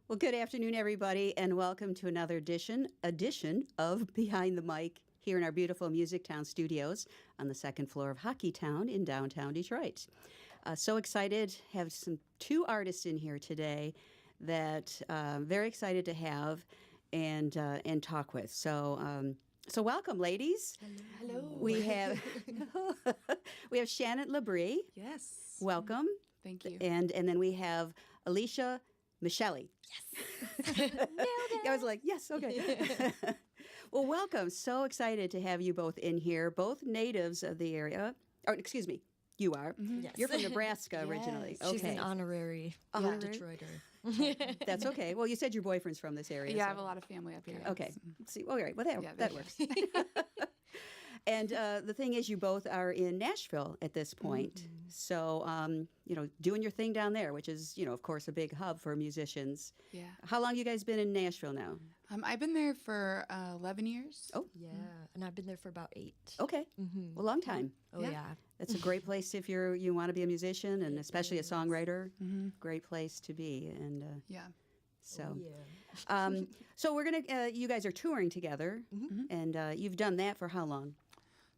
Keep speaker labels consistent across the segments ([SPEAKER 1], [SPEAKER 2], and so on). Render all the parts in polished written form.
[SPEAKER 1] Well, good afternoon, everybody, and welcome to another edition of Behind the Mic here in our beautiful Music Town studios on the second floor of Hockey Town in downtown Detroit. So excited, have two artists in here today that very excited to have and talk with. So welcome, ladies.
[SPEAKER 2] Hello.
[SPEAKER 1] We have Shannon LaBrie.
[SPEAKER 2] Yes.
[SPEAKER 1] Welcome.
[SPEAKER 2] Thank you.
[SPEAKER 1] And then we have Alicia Michilli.
[SPEAKER 3] Yes.
[SPEAKER 1] I was like, yes, okay. Well, welcome. So excited to have you both in here, both natives of the area. Oh, excuse me, you are.
[SPEAKER 3] Mm-hmm. Yes.
[SPEAKER 1] You're from Nebraska originally.
[SPEAKER 3] Yes. She's an honorary Detroiter.
[SPEAKER 1] That's okay. Well, you said your boyfriend's from this area.
[SPEAKER 2] Yeah,
[SPEAKER 1] so.
[SPEAKER 2] I have a lot of family up here.
[SPEAKER 1] Okay. See, all right. Well, that works.
[SPEAKER 2] Yeah.
[SPEAKER 1] And the thing is, you both are in Nashville at this point. Mm-hmm. So, doing your thing down there, which is, of course, a big hub for musicians.
[SPEAKER 2] Yeah.
[SPEAKER 1] How long you guys been in Nashville now?
[SPEAKER 2] I've been there for 11 years.
[SPEAKER 1] Oh.
[SPEAKER 3] Yeah, and I've been there for about 8.
[SPEAKER 1] Okay. Mm-hmm. Well, long time.
[SPEAKER 3] Oh, yeah.
[SPEAKER 1] That's a great place if you want to be a musician and especially a songwriter. Mm-hmm. Great place to be. And
[SPEAKER 2] yeah.
[SPEAKER 1] So,
[SPEAKER 3] yeah.
[SPEAKER 1] So we're gonna. You guys are touring together, mm-hmm. and you've done that for how long?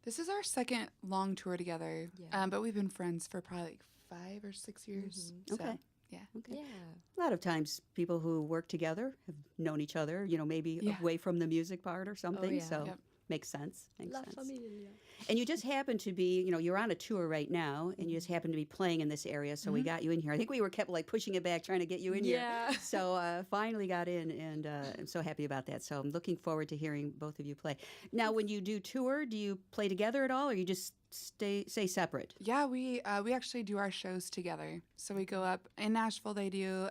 [SPEAKER 2] This is our second long tour together,
[SPEAKER 3] Yeah.
[SPEAKER 2] But we've been friends for probably like 5 or 6 years.
[SPEAKER 1] Mm-hmm. Okay.
[SPEAKER 2] So, yeah.
[SPEAKER 1] Okay.
[SPEAKER 3] Yeah.
[SPEAKER 1] A lot of times, people who work together have known each other. Maybe away from the music part or something.
[SPEAKER 3] Oh, yeah.
[SPEAKER 1] So.
[SPEAKER 2] Yep.
[SPEAKER 1] Makes sense.
[SPEAKER 3] La familia.
[SPEAKER 1] And you just happen to be, you're on a tour right now, and you just happen to be playing in this area, so we got you in here. I think we were kept pushing it back, trying to get you in
[SPEAKER 3] Yeah.
[SPEAKER 1] here. So finally got in, and I'm so happy about that. So I'm looking forward to hearing both of you play. Now, when you do tour, do you play together at all, or you just stay separate?
[SPEAKER 2] Yeah, we actually do our shows together. So we go up in Nashville. They do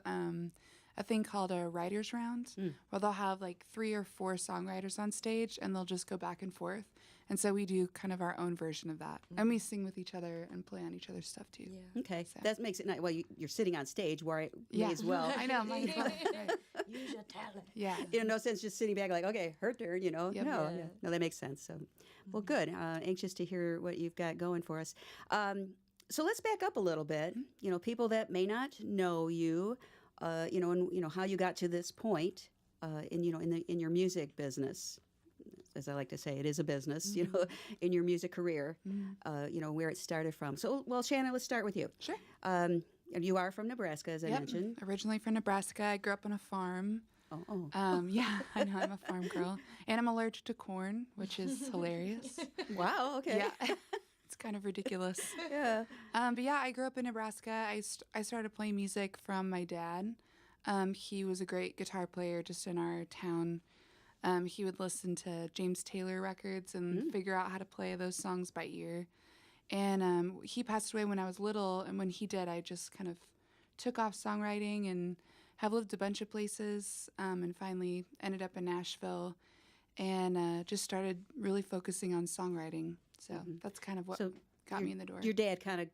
[SPEAKER 2] a thing called a writer's round, where they'll have 3 or 4 songwriters on stage, and they'll just go back and forth. And so we do kind of our own version of that, and we sing with each other and play on each other's stuff too.
[SPEAKER 3] Yeah.
[SPEAKER 1] Okay,
[SPEAKER 2] So.
[SPEAKER 1] that makes it nice. Well, you're sitting on stage, where may as well.
[SPEAKER 2] I know, might as well. Right.
[SPEAKER 3] Use your talent.
[SPEAKER 2] Yeah.
[SPEAKER 1] No sense just sitting back okay, her turn,
[SPEAKER 2] Yep.
[SPEAKER 1] No,
[SPEAKER 3] Yeah.
[SPEAKER 1] no, that makes sense. So, well, good. Anxious to hear what you've got going for us. So let's back up a little bit. People that may not know you, and how you got to this point, in your music business. As I like to say, it is a business, in your music career, where it started from. So, well, Shannon, let's start with you.
[SPEAKER 2] Sure.
[SPEAKER 1] You are from Nebraska, as I mentioned.
[SPEAKER 2] Originally from Nebraska. I grew up on a farm.
[SPEAKER 1] Oh.
[SPEAKER 2] Yeah, I know. I'm a farm girl. And I'm allergic to corn, which is hilarious.
[SPEAKER 1] Wow, okay.
[SPEAKER 2] Yeah. It's kind of ridiculous.
[SPEAKER 1] Yeah.
[SPEAKER 2] But yeah, I grew up in Nebraska. I started playing music from my dad. He was a great guitar player just in our town. He would listen to James Taylor records and figure out how to play those songs by ear. And he passed away when I was little, and when he did, I just kind of took off songwriting and have lived a bunch of places, and finally ended up in Nashville and just started really focusing on songwriting. So that's kind of what got me in the door.
[SPEAKER 1] Your dad kind of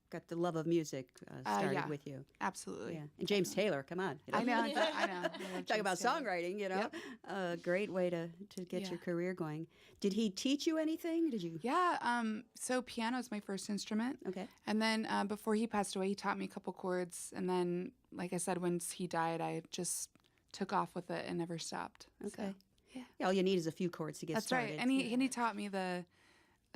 [SPEAKER 1] got the love of music started with you.
[SPEAKER 2] Absolutely.
[SPEAKER 1] Yeah. And James Taylor, come on.
[SPEAKER 2] I know. I
[SPEAKER 1] Talk about songwriting,
[SPEAKER 2] Yep.
[SPEAKER 1] A great way to get your career going. Did he teach you anything? Did you?
[SPEAKER 2] Yeah. So piano is my first instrument.
[SPEAKER 1] Okay.
[SPEAKER 2] And then before he passed away, he taught me a couple chords. And then, like I said, once he died, I just took off with it and never stopped.
[SPEAKER 1] Okay.
[SPEAKER 2] So, yeah.
[SPEAKER 1] All you need is a few chords to get started.
[SPEAKER 2] That's right. And he taught me the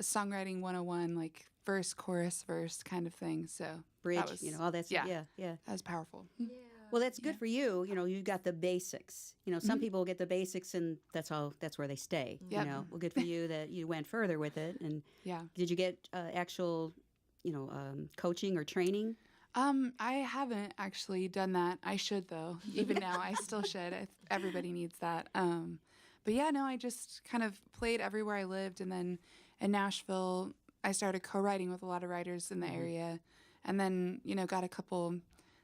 [SPEAKER 2] songwriting 101, verse, chorus, verse kind of thing. So
[SPEAKER 1] Bridge,
[SPEAKER 2] that was,
[SPEAKER 1] all that stuff. Yeah.
[SPEAKER 2] That was powerful.
[SPEAKER 3] Yeah.
[SPEAKER 1] Well, that's good for you. You got the basics. Some people get the basics and that's all. That's where they stay.
[SPEAKER 2] Yep.
[SPEAKER 1] Well, good for you that you went further with it. And
[SPEAKER 2] Yeah.
[SPEAKER 1] did you get actual, coaching or training?
[SPEAKER 2] I haven't actually done that. I should, though. Even now, I still should. Everybody needs that. But yeah, no, I just kind of played everywhere I lived. And then in Nashville, I started co-writing with a lot of writers in the area. And then, got a couple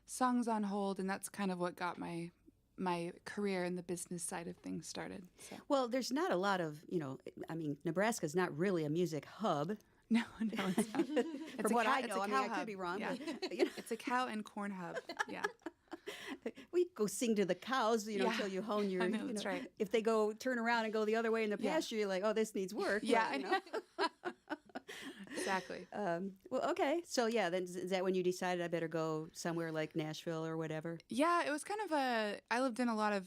[SPEAKER 2] songs on hold. And that's kind of what got my career in the business side of things started. So.
[SPEAKER 1] Well, there's not a lot of, Nebraska's not really a music hub.
[SPEAKER 2] No, it's not.
[SPEAKER 1] From what I know, I could be wrong.
[SPEAKER 2] Yeah.
[SPEAKER 1] But,
[SPEAKER 2] It's a cow and corn hub. Yeah.
[SPEAKER 1] We go sing to the cows, until you hone your.
[SPEAKER 2] I know, that's right.
[SPEAKER 1] If they turn around and go the other way in the pasture, you're like, oh, this needs work.
[SPEAKER 2] Yeah,
[SPEAKER 1] but,
[SPEAKER 2] I know. Exactly.
[SPEAKER 1] Well, okay. So yeah, then is that when you decided I better go somewhere like Nashville or whatever?
[SPEAKER 2] Yeah, it was kind of I lived in a lot of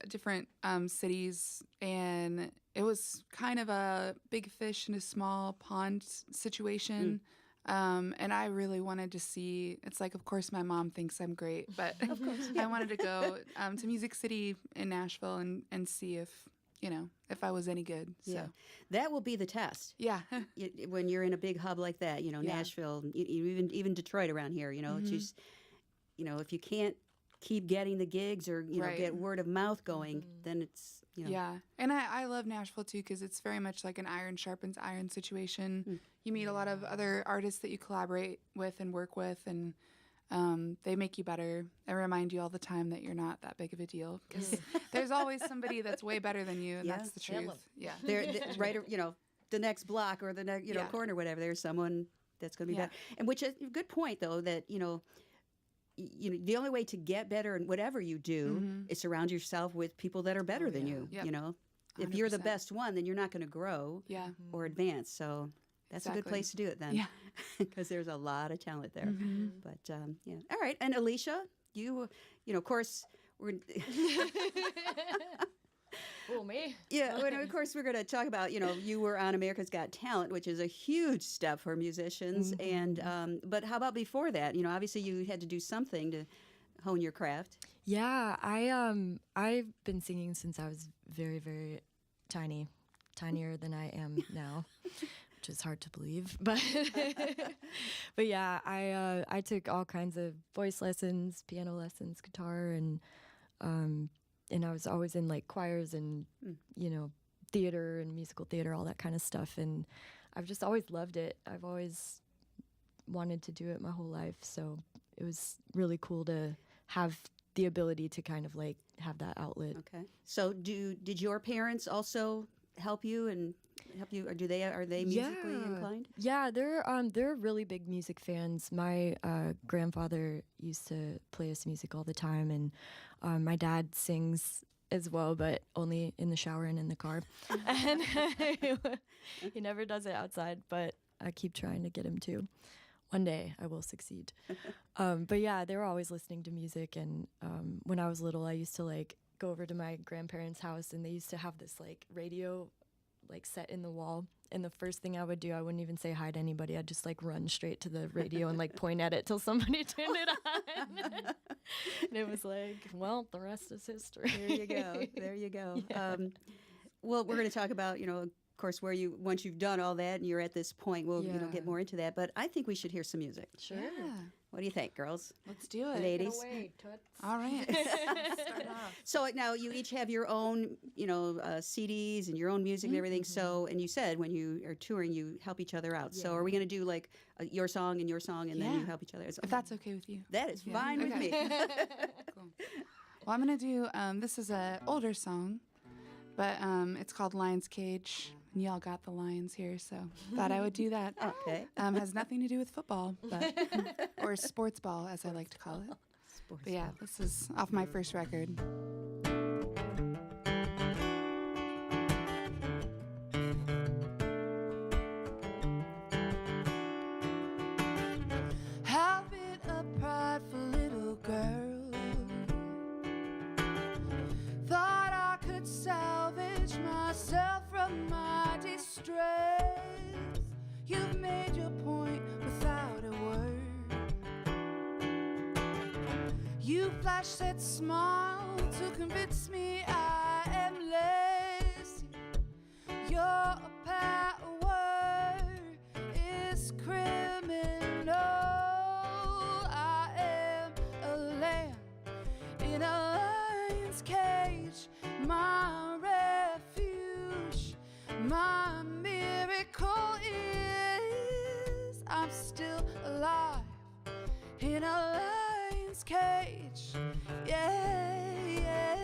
[SPEAKER 2] different cities, and it was kind of a big fish in a small pond situation. And I really wanted to see, it's like, of course, my mom thinks I'm great, but
[SPEAKER 1] Of course.
[SPEAKER 2] I wanted to go to Music City in Nashville and see if, if I was any good. So,
[SPEAKER 1] Yeah, that will be the test.
[SPEAKER 2] yeah.
[SPEAKER 1] When you're in a big hub like that,
[SPEAKER 2] Yeah.
[SPEAKER 1] Nashville, even Detroit around here, it's just, if you can't keep getting the gigs or
[SPEAKER 2] Right.
[SPEAKER 1] get word of mouth going, then it's
[SPEAKER 2] Yeah. And I love Nashville too, because it's very much like an iron sharpens iron situation. You meet a lot of other artists that you collaborate with and work with, and they make you better and remind you all the time that you're not that big of a deal, because there's always somebody that's way better than you, and
[SPEAKER 1] Yeah.
[SPEAKER 2] that's the truth. Yeah.
[SPEAKER 1] they're right, the next block or the next
[SPEAKER 2] Yeah.
[SPEAKER 1] corner, whatever. There's someone that's going to be
[SPEAKER 2] Yeah.
[SPEAKER 1] better, and which is a good point though that the only way to get better in whatever you do is surround yourself with people that are better than you.
[SPEAKER 2] Yep.
[SPEAKER 1] If you're the
[SPEAKER 2] 100%.
[SPEAKER 1] best one, then you're not going to grow
[SPEAKER 2] Yeah.
[SPEAKER 1] or advance. So that's a good
[SPEAKER 2] Exactly.
[SPEAKER 1] place to do it then,
[SPEAKER 2] Yeah.
[SPEAKER 1] because there's a lot of talent there. But yeah, all right. And Alicia, you of course we're
[SPEAKER 3] Oh, me?
[SPEAKER 1] yeah, well, of course we're going to talk about you were on America's Got Talent, which is a huge step for musicians. And but how about before that? Obviously you had to do something to hone your craft.
[SPEAKER 3] Yeah, I've been singing since I was very, very tiny, tinier than I am now, which is hard to believe. But but yeah, I took all kinds of voice lessons, piano lessons, guitar, and I was always in like choirs and theater and musical theater, all that kind of stuff. And I've just always loved it. I've always wanted to do it my whole life, so it was really cool to have the ability to kind of like have that outlet.
[SPEAKER 1] Okay. So did your parents also help you, or are they musically inclined?
[SPEAKER 3] Yeah, they're really big music fans. My grandfather used to play us music all the time, and my dad sings as well, but only in the shower and in the car. And he never does it outside, but I keep trying to get him to. One day I will succeed. But yeah, they were always listening to music, and when I was little, I used to like go over to my grandparents' house, and they used to have this like radio like set in the wall, and the first thing I would do, I wouldn't even say hi to anybody. I'd just like run straight to the radio and like point at it till somebody turned it on. And it was like, well, the rest is history.
[SPEAKER 1] There you go. Well, we're going to talk about of course once you've done all that and you're at this point, we'll get more into that. But I think we should hear some music.
[SPEAKER 3] Sure.
[SPEAKER 2] Yeah.
[SPEAKER 1] What do you think, girls?
[SPEAKER 2] Let's do it.
[SPEAKER 1] Ladies.
[SPEAKER 2] All right. Start off.
[SPEAKER 1] So now you each have your own, CDs and your own music and everything. So, and you said when you are touring, you help each other out. So, are we going to do like your song, and then you help each other?
[SPEAKER 2] If that's okay with you.
[SPEAKER 1] That is fine with me.
[SPEAKER 2] Cool. Well, I'm going to do, this is an older song, but it's called Lion's Cage. And y'all got the Lions here, so thought I would do that.
[SPEAKER 1] Okay.
[SPEAKER 2] Has nothing to do with football, but, or sports ball, as I like to call it. But yeah, this is off my first record. Have been a prideful little girl. Thought I could salvage myself from my distress. You've made your point without a word. You flashed that smile to convince me I am less. Your power is criminal. I am a lamb in a lion's cage. My refuge, my miracle is I'm still alive in a lion's cage. Yeah, yeah,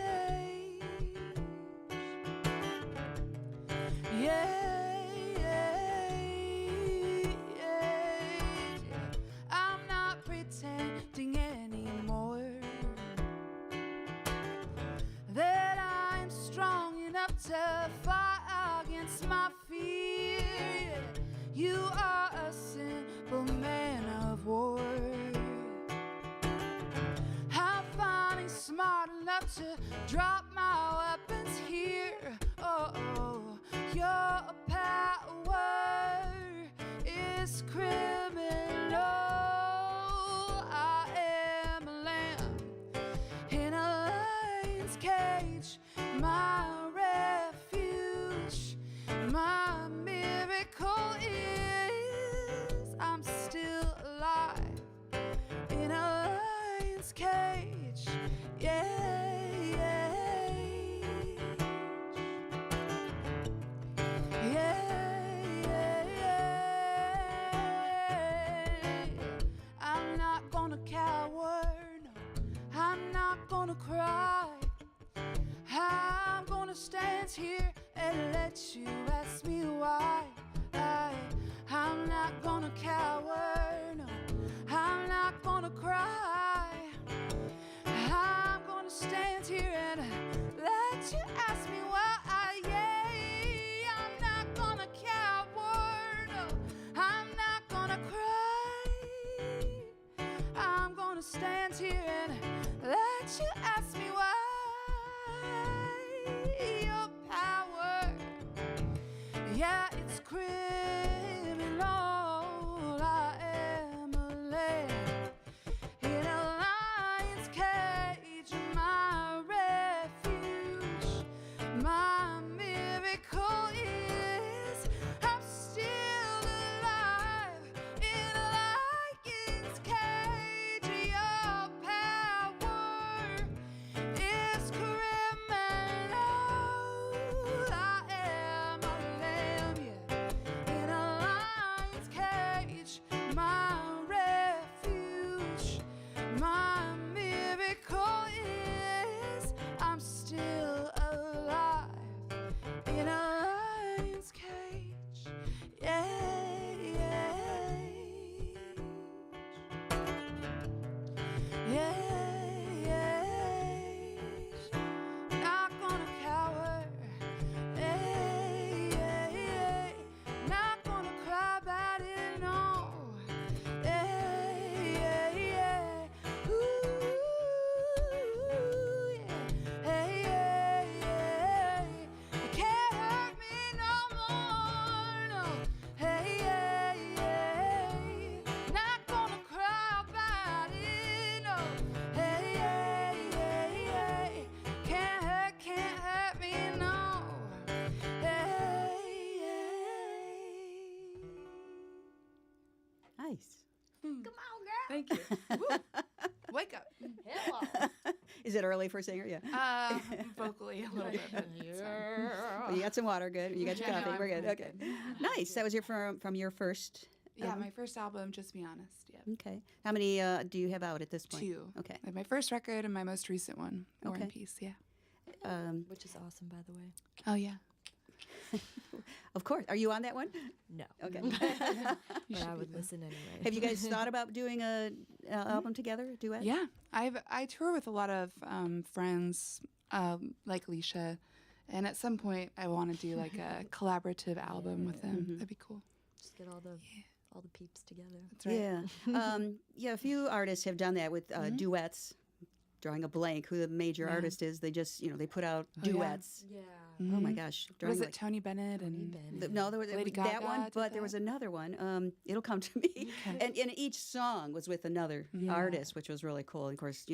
[SPEAKER 2] yeah, yeah, yeah. I'm not pretending anymore that I'm strong enough to fight against my fear. You are a to drop my weapons here. Oh, your power is criminal. I am a lamb in a lion's cage, my refuge, my miracle is I'm still alive in a lion's cage. Yeah, yeah, yeah, yeah. I'm not gonna cower, no, I'm not gonna cry. I'm gonna stand here and let you ask me why. I'm not gonna cower, no, I'm not gonna cry. I'm gonna stand here and let you ask me why. Yeah, I'm not gonna cower, no, I'm not gonna cry. I'm gonna stand here and let you ask me why. Your power, yeah, it's criminal. I am a lamb in a lion's cage, my refuge, my miracle is I'm still alive in a lion's cage. Your power is criminal. I am a lamb, yeah, in a lion's cage, my refuge, my miracle is I'm still alive in a lion's cage. Yeah, yeah, yeah. Not gonna cower. Hey, yeah, yeah. Not gonna cry about it, no. Hey, yeah, yeah. Ooh, yeah. Hey, yeah, yeah. You can't hurt me no more, no. Hey, yeah, yeah. Not gonna cry about it, no. Hey, yeah, yeah, yeah. Can't hurt me, no. Hey, yeah.
[SPEAKER 1] Nice.
[SPEAKER 2] Come on, girl. Thank you. Woo. Wake up.
[SPEAKER 3] Hello.
[SPEAKER 1] Is it early for a singer? Yeah.
[SPEAKER 2] Vocally a little bit.
[SPEAKER 1] Well, you got some water. Good. You got your
[SPEAKER 2] Yeah, no,
[SPEAKER 1] coffee.
[SPEAKER 2] I'm
[SPEAKER 1] We're good.
[SPEAKER 2] fine.
[SPEAKER 1] Okay. Nice. That was your from your first.
[SPEAKER 2] Yeah,
[SPEAKER 1] album?
[SPEAKER 2] my first album, Just Be Honest. Yeah.
[SPEAKER 1] Okay. How many do you have out at this point?
[SPEAKER 2] 2.
[SPEAKER 1] Okay.
[SPEAKER 2] Like my first record and my most recent one, War
[SPEAKER 1] Okay.
[SPEAKER 2] and Peace. Yeah.
[SPEAKER 3] Which is awesome, by the way.
[SPEAKER 2] Oh, yeah.
[SPEAKER 1] Of course. Are you on that one?
[SPEAKER 3] No.
[SPEAKER 1] Okay.
[SPEAKER 3] But I would listen anyway.
[SPEAKER 1] Have you guys thought about doing a album together, a duet?
[SPEAKER 2] Yeah. I tour with a lot of friends like Alicia. And at some point, I want to do like a collaborative album with them. That'd be cool.
[SPEAKER 3] Just get all the peeps together.
[SPEAKER 2] That's right.
[SPEAKER 1] Yeah. Yeah, a few artists have done that with duets. Drawing a blank who the major artist is. They just, they put out
[SPEAKER 2] yeah.
[SPEAKER 1] duets.
[SPEAKER 3] Yeah.
[SPEAKER 1] Oh my gosh.
[SPEAKER 2] Was
[SPEAKER 1] Drawing
[SPEAKER 2] it Tony Bennett and
[SPEAKER 1] No, there was
[SPEAKER 2] Lady
[SPEAKER 1] that
[SPEAKER 2] Gaga
[SPEAKER 1] one,
[SPEAKER 2] did
[SPEAKER 1] but there
[SPEAKER 2] that?
[SPEAKER 1] was another one. It'll come to me. And each song was with another artist, which was really cool. And of course,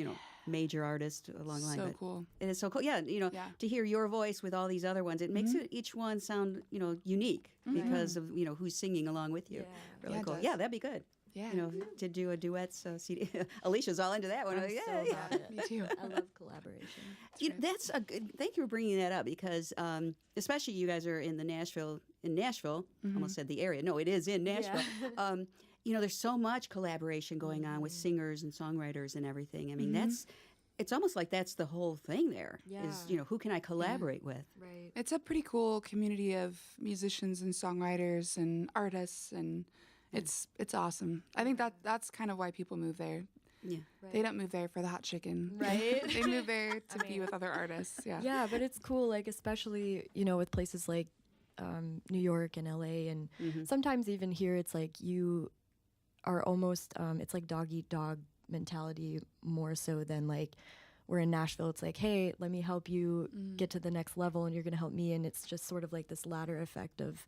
[SPEAKER 1] major artist along the line.
[SPEAKER 2] so
[SPEAKER 1] but
[SPEAKER 2] cool.
[SPEAKER 1] It is so cool. Yeah, to hear your voice with all these other ones, it makes it each one sound, unique because of, who's singing along with you.
[SPEAKER 3] Yeah.
[SPEAKER 1] Really
[SPEAKER 2] Yeah, it
[SPEAKER 1] cool.
[SPEAKER 2] does.
[SPEAKER 1] Yeah, that'd be good.
[SPEAKER 2] Yeah.
[SPEAKER 1] To do a duets CD. Alicia's all into that one.
[SPEAKER 3] I'm
[SPEAKER 1] Like,
[SPEAKER 3] so
[SPEAKER 1] yeah.
[SPEAKER 3] about it.
[SPEAKER 2] Me too.
[SPEAKER 3] I love collaboration.
[SPEAKER 1] That's a good. Thank you for bringing that up because, especially you guys are in Nashville. Almost said the area. No, it is in Nashville. There's so much collaboration going on with singers and songwriters and everything. I mean, it's almost like that's the whole thing. There is,
[SPEAKER 3] Yeah.
[SPEAKER 1] who can I collaborate with?
[SPEAKER 3] Right.
[SPEAKER 2] It's a pretty cool community of musicians and songwriters and artists, and it's awesome. I think that's kind of why people move there.
[SPEAKER 1] Yeah.
[SPEAKER 2] They don't move there for the hot chicken.
[SPEAKER 3] Right.
[SPEAKER 2] They move there to be with other artists. Yeah.
[SPEAKER 3] Yeah, but it's cool, like especially with places like New York and LA, and sometimes even here, it's like you are almost it's like dog eat dog mentality more so than like where in Nashville it's like, hey, let me help you get to the next level, and you're gonna help me, and it's just sort of like this ladder effect of,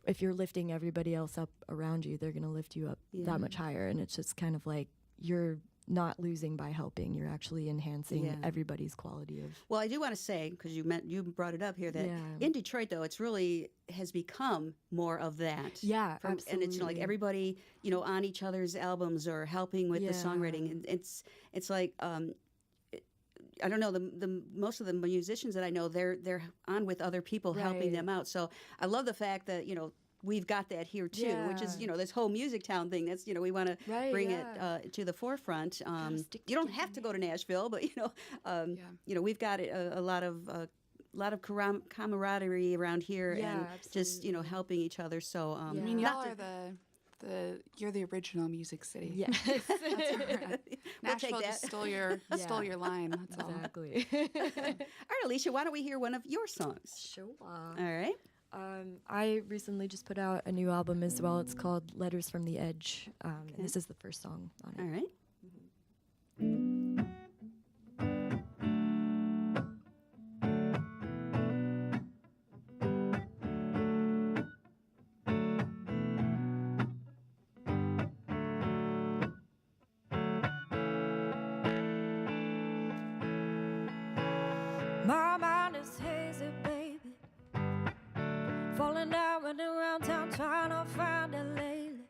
[SPEAKER 3] if you're lifting everybody else up around you, they're gonna lift you up that much higher, and it's just kind of like you're not losing by helping, you're actually enhancing everybody's quality of.
[SPEAKER 1] Well, I do want to say, because you brought it up here, that in Detroit, though, it's really has become more of that.
[SPEAKER 3] Yeah, absolutely.
[SPEAKER 1] And it's like everybody, on each other's albums or helping with the songwriting. And it's like, I don't know, the most of the musicians that I know, they're on with other people helping them out. So I love the fact that, we've got that here too, which is this whole Music Town thing. That's we want to bring it to the forefront. You don't have to go to Nashville, but we've got a lot of camaraderie around here, and just helping each other. So
[SPEAKER 2] I mean, y'all are you're the original Music City.
[SPEAKER 3] Yes.
[SPEAKER 2] Nashville just stole your line. That's all.
[SPEAKER 3] Exactly.
[SPEAKER 1] All right, Alicia, why don't we hear one of your songs?
[SPEAKER 3] Sure.
[SPEAKER 1] All right.
[SPEAKER 3] I recently just put out a new album as well. It's called Letters from the Edge. And this is the first song on it.
[SPEAKER 1] All right.
[SPEAKER 4] My mind is hazy, baby. Falling down, running around town, trying to find it lately.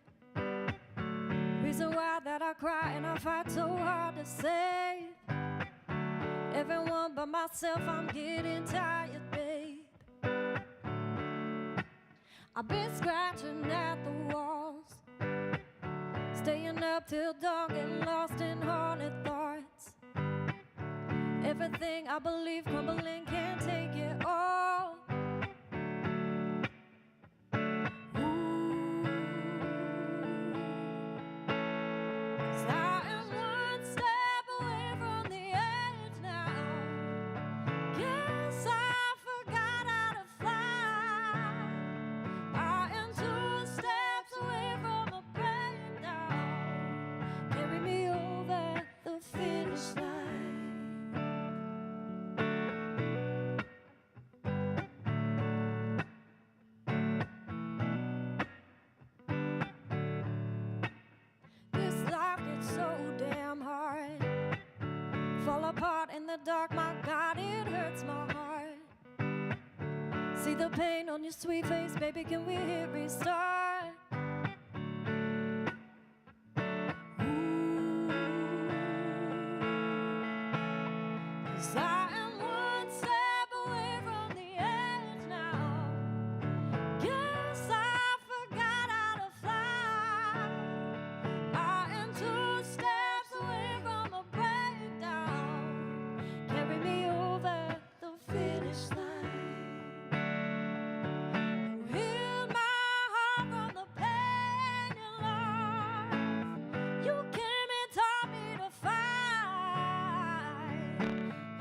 [SPEAKER 4] Reason why that I cry and I fight so hard to save everyone but myself. I'm getting tired, babe. I've been scratching at the walls, staying up till dawn, getting lost in haunted thoughts. Everything I believe crumbling, can't take it all. In the dark, my God, it hurts my heart. See the pain on your sweet face, baby, can we hit restart? Ooh, 'cause I am one step away from the edge now. Guess I forgot how to fly. I am 2 steps away from a breakdown. Carry me over the finish line. You healed my heart from the pain in life. You came and taught me to fight.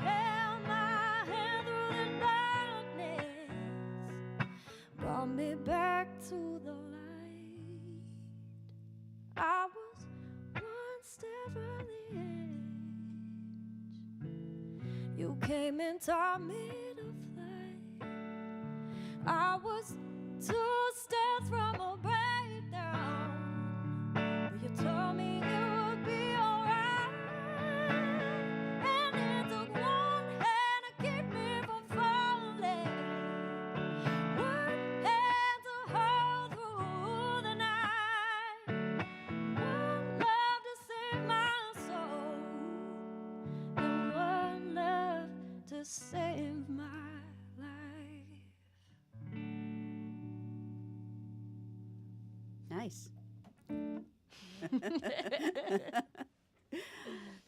[SPEAKER 4] Held my hand through the darkness, brought me back to the light. I was one step from the edge. You came and taught me to fly. I was 2 steps from a breakdown, but you told me it would be alright. And it took one hand to keep me from falling, one hand to hold through the night, one love to save my soul, and one love to save my life.
[SPEAKER 1] Nice.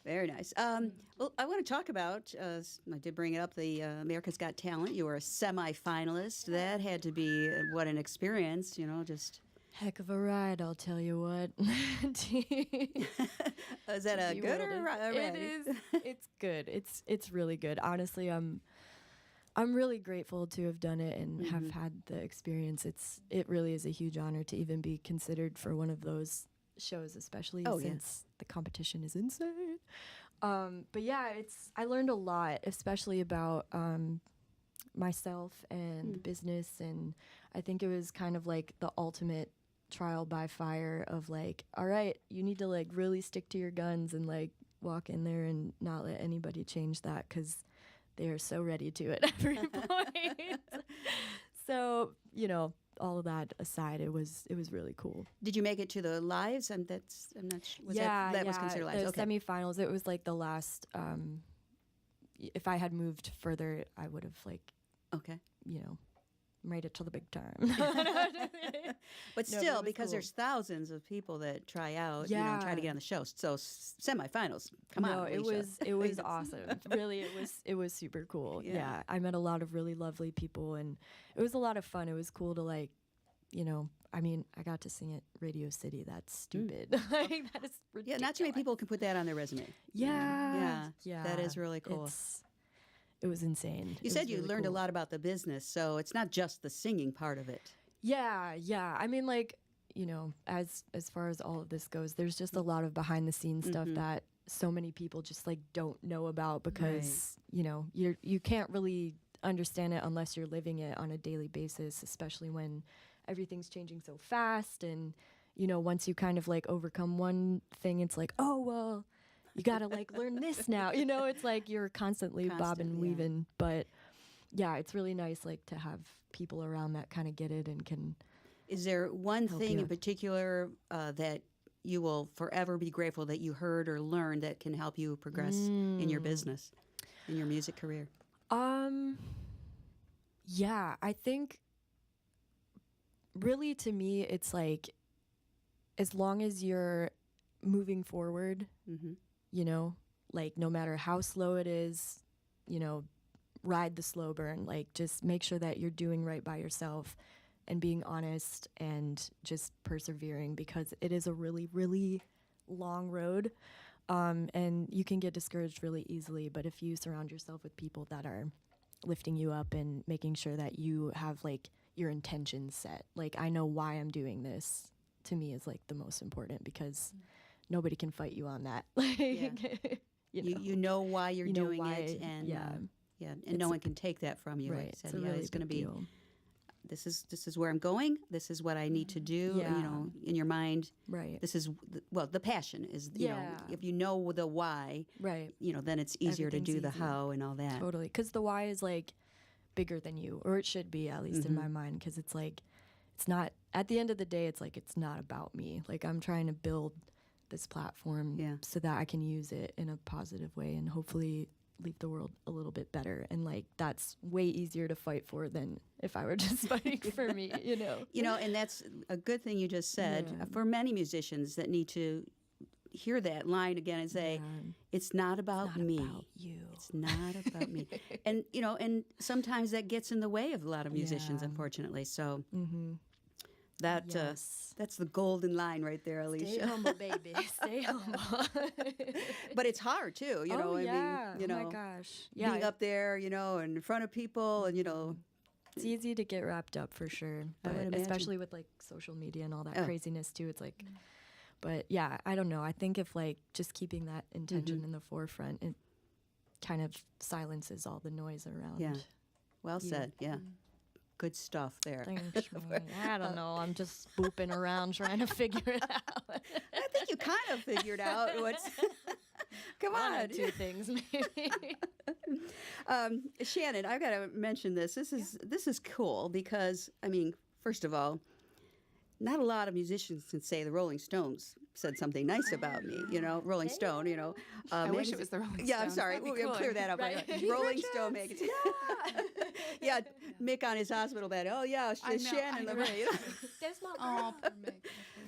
[SPEAKER 1] Very nice. Well, I want to talk about, I did bring it up, the America's Got Talent. You were a semifinalist. That had to be what an experience, just...
[SPEAKER 3] Heck of a ride, I'll tell you what.
[SPEAKER 1] Is that a good or a ride?
[SPEAKER 3] It is. It's good. It's really good. Honestly, I'm really grateful to have done it and have had the experience. It really is a huge honor to even be considered for one of those shows, especially since the competition is insane. But yeah, I learned a lot, especially about myself and business, and I think it was kind of like the ultimate trial by fire of like, all right, you need to like really stick to your guns and like walk in there and not let anybody change that, because they are so ready to at every point. So, all of that aside, it was really cool.
[SPEAKER 1] Did you make it to the lives? I'm not sure. That was considered lives.
[SPEAKER 3] The
[SPEAKER 1] Okay.
[SPEAKER 3] semifinals. It was like the last. If I had moved further, I would have
[SPEAKER 1] Okay.
[SPEAKER 3] made it to the big time.
[SPEAKER 1] But
[SPEAKER 3] No,
[SPEAKER 1] still,
[SPEAKER 3] it was
[SPEAKER 1] because
[SPEAKER 3] cool.
[SPEAKER 1] there's thousands of people that try out,
[SPEAKER 3] Yeah.
[SPEAKER 1] try to get on the show. So semifinals, come on,
[SPEAKER 3] No,
[SPEAKER 1] Alicia.
[SPEAKER 3] it was awesome. Really, it was super cool.
[SPEAKER 1] Yeah.
[SPEAKER 3] Yeah, I met a lot of really lovely people, and it was a lot of fun. It was cool to like, I mean, I got to sing at Radio City. That's stupid. Like, that is ridiculous.
[SPEAKER 1] Yeah, not too many people can put that on their resume.
[SPEAKER 3] Yeah,
[SPEAKER 1] that is really cool.
[SPEAKER 3] It was insane.
[SPEAKER 1] You
[SPEAKER 3] It
[SPEAKER 1] said
[SPEAKER 3] was
[SPEAKER 1] you
[SPEAKER 3] really
[SPEAKER 1] learned a
[SPEAKER 3] cool.
[SPEAKER 1] lot about the business, so it's not just the singing part of it.
[SPEAKER 3] Yeah. I mean, like, as far as all of this goes, there's just a lot of behind the scenes stuff that so many people just like don't know about, because you can't really understand it unless you're living it on a daily basis, especially when everything's changing so fast. And once you kind of like overcome one thing, it's like, oh well, you gotta like learn this now. It's like you're constantly bobbing,
[SPEAKER 1] yeah.
[SPEAKER 3] weaving. But yeah, it's really nice like to have people around that kind of get it and can.
[SPEAKER 1] Is there one
[SPEAKER 3] Help
[SPEAKER 1] thing
[SPEAKER 3] you.
[SPEAKER 1] in particular that you will forever be grateful that you heard or learned that can help you progress in your business, in your music career?
[SPEAKER 3] Yeah, I think really to me, it's like, as long as you're moving forward, like no matter how slow it is, ride the slow burn, like just make sure that you're doing right by yourself and being honest and just persevering, because it is a really, really long road. And you can get discouraged really easily, but if you surround yourself with people that are lifting you up and making sure that you have like your intentions set, like I know why I'm doing this, to me is like the most important, because nobody can fight you on that. Like,
[SPEAKER 1] You know why you're doing
[SPEAKER 3] why,
[SPEAKER 1] it, and
[SPEAKER 3] yeah.
[SPEAKER 1] and no one can take that from you.
[SPEAKER 3] Right.
[SPEAKER 1] Like I said,
[SPEAKER 3] It's a really
[SPEAKER 1] it's going to
[SPEAKER 3] big
[SPEAKER 1] be.
[SPEAKER 3] deal.
[SPEAKER 1] This is where I'm going. This is what I need to do.
[SPEAKER 3] Yeah.
[SPEAKER 1] In your mind,
[SPEAKER 3] Right.
[SPEAKER 1] this is the passion is.
[SPEAKER 3] Yeah.
[SPEAKER 1] If you know the why,
[SPEAKER 3] Right.
[SPEAKER 1] then it's easier to
[SPEAKER 3] Everything's
[SPEAKER 1] do the
[SPEAKER 3] easy.
[SPEAKER 1] how and all that.
[SPEAKER 3] Totally. Because the why is like bigger than you, or it should be, at least in my mind, because it's like, it's not, at the end of the day, it's like, it's not about me. Like, I'm trying to build this platform so that I can use it in a positive way and hopefully leave the world a little bit better. And like, that's way easier to fight for than if I were just fighting for me,
[SPEAKER 1] And that's a good thing you just said.
[SPEAKER 3] Yeah.
[SPEAKER 1] For many musicians that need to hear that line again and say,
[SPEAKER 3] Yeah.
[SPEAKER 1] it's not about me.
[SPEAKER 3] About you.
[SPEAKER 1] It's not about me. And, and sometimes that gets in the way of a lot of musicians,
[SPEAKER 3] Yeah.
[SPEAKER 1] unfortunately. So
[SPEAKER 3] Mm-hmm.
[SPEAKER 1] that
[SPEAKER 3] Yes.
[SPEAKER 1] that's the golden line right there, Alicia.
[SPEAKER 3] Stay humble, baby. Stay humble.
[SPEAKER 1] But it's hard too,
[SPEAKER 3] oh,
[SPEAKER 1] I
[SPEAKER 3] yeah.
[SPEAKER 1] mean,
[SPEAKER 3] Oh my gosh. Yeah.
[SPEAKER 1] being up there, and in front of people, and
[SPEAKER 3] It's easy to get wrapped up for sure,
[SPEAKER 1] I
[SPEAKER 3] but
[SPEAKER 1] would imagine.
[SPEAKER 3] especially with like social media and all that
[SPEAKER 1] Oh.
[SPEAKER 3] craziness too. It's like, but yeah, I don't know. I think if like just keeping that intention in the forefront, it kind of silences all the noise around.
[SPEAKER 1] Yeah. Well
[SPEAKER 3] you.
[SPEAKER 1] said. Yeah. Good stuff there.
[SPEAKER 3] Thanks, Shmoi. I don't know. I'm just booping around trying to figure it out.
[SPEAKER 1] I think you kind of figured out what's. Come
[SPEAKER 3] One
[SPEAKER 1] on.
[SPEAKER 3] or two things maybe.
[SPEAKER 1] Shannon, I've got to mention this. This is cool because, I mean, first of all, not a lot of musicians can say the Rolling Stones said something nice about me. Rolling Stone.
[SPEAKER 2] I wish it was the Rolling Stones.
[SPEAKER 1] Yeah, I'm sorry.
[SPEAKER 2] That'd be
[SPEAKER 1] We'll
[SPEAKER 2] cooler.
[SPEAKER 1] clear that up.
[SPEAKER 3] Right.
[SPEAKER 1] Rolling Stone magazine. Yeah, Mick on his hospital bed. Oh yeah,
[SPEAKER 2] I know,
[SPEAKER 1] Shannon
[SPEAKER 2] I know.
[SPEAKER 1] LaBrie.
[SPEAKER 3] There's my
[SPEAKER 2] Oh, poor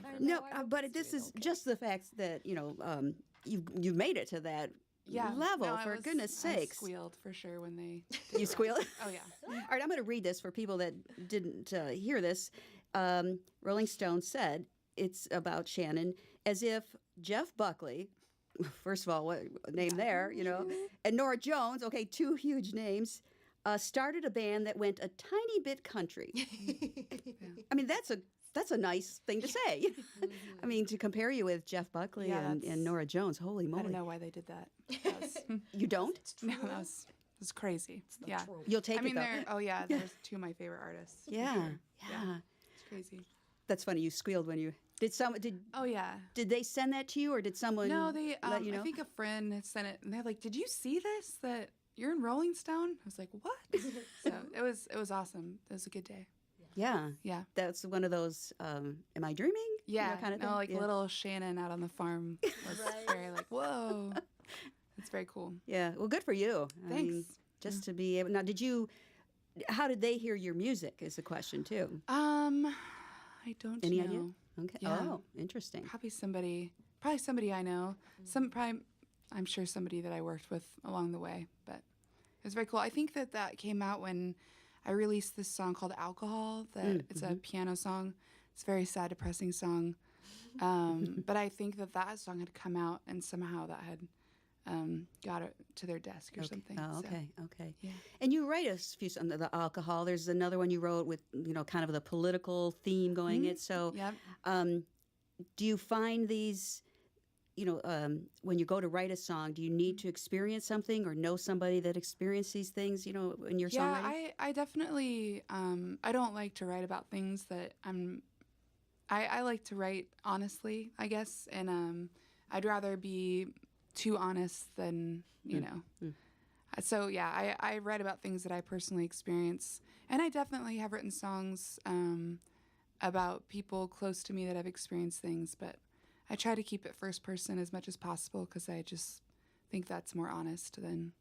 [SPEAKER 2] Meg.
[SPEAKER 1] No, but this is just the fact that you've made it to that level.
[SPEAKER 2] no,
[SPEAKER 1] For goodness sakes,
[SPEAKER 2] I squealed for sure when they.
[SPEAKER 1] you squeal.
[SPEAKER 2] Oh yeah.
[SPEAKER 1] All right, I'm going to read this for people that didn't hear this. Rolling Stone said it's about Shannon as if Jeff Buckley, first of all, what name there, and Nora Jones, okay, two huge names, started a band that went a tiny bit country. I mean, that's a that's a nice thing to say. I mean, to compare you with Jeff Buckley
[SPEAKER 2] Yeah,
[SPEAKER 1] and Nora Jones, holy moly.
[SPEAKER 2] I don't know why they did that. That was-
[SPEAKER 1] You don't?
[SPEAKER 2] no, that was crazy. Yeah.
[SPEAKER 1] You'll take
[SPEAKER 2] I mean,
[SPEAKER 1] it, though.
[SPEAKER 2] they're two of my favorite artists. for
[SPEAKER 1] Yeah,
[SPEAKER 2] sure.
[SPEAKER 1] yeah.
[SPEAKER 2] It's crazy.
[SPEAKER 1] That's funny. You squealed when you... Did
[SPEAKER 2] Oh, yeah.
[SPEAKER 1] did they send that to you, or did someone
[SPEAKER 2] No, they.
[SPEAKER 1] let you know?
[SPEAKER 2] I think a friend had sent it, and they're like, "Did you see this? That you're in Rolling Stone?" I was like, "What?" So it was awesome. It was a good day.
[SPEAKER 1] Yeah.
[SPEAKER 2] Yeah.
[SPEAKER 1] That's one of those, am I dreaming? You know,
[SPEAKER 2] Yeah.
[SPEAKER 1] kind of thing.
[SPEAKER 2] No, like
[SPEAKER 1] Yeah.
[SPEAKER 2] little Shannon out on the farm was very like, whoa. It's very cool.
[SPEAKER 1] Yeah. Well, good for you. I mean,
[SPEAKER 2] Thanks.
[SPEAKER 1] just to be able... Now, how did they hear your music is the question, too.
[SPEAKER 2] I don't
[SPEAKER 1] Any
[SPEAKER 2] know.
[SPEAKER 1] idea? Okay.
[SPEAKER 2] Yeah.
[SPEAKER 1] Oh, interesting.
[SPEAKER 2] Probably somebody I know. I'm sure somebody that I worked with along the way, but it was very cool. I think that came out when I released this song called Alcohol. It's a piano song. It's a very sad, depressing song. But I think that song had come out and somehow that had got it to their desk or something.
[SPEAKER 1] Oh,
[SPEAKER 2] So,
[SPEAKER 1] okay, okay.
[SPEAKER 2] yeah.
[SPEAKER 1] And you write a few songs, the alcohol. There's another one you wrote with, kind of the political theme going it. So,
[SPEAKER 2] Yep.
[SPEAKER 1] do you find these, when you go to write a song, do you need to experience something or know somebody that experienced these things, in your songwriting?
[SPEAKER 2] Yeah, I definitely, I don't like to write about things that I like to write honestly, I guess. And I'd rather be too honest than, So, yeah, I write about things that I personally experience. And I definitely have written songs about people close to me that have experienced things. But I try to keep it first person as much as possible because I just think that's more honest than...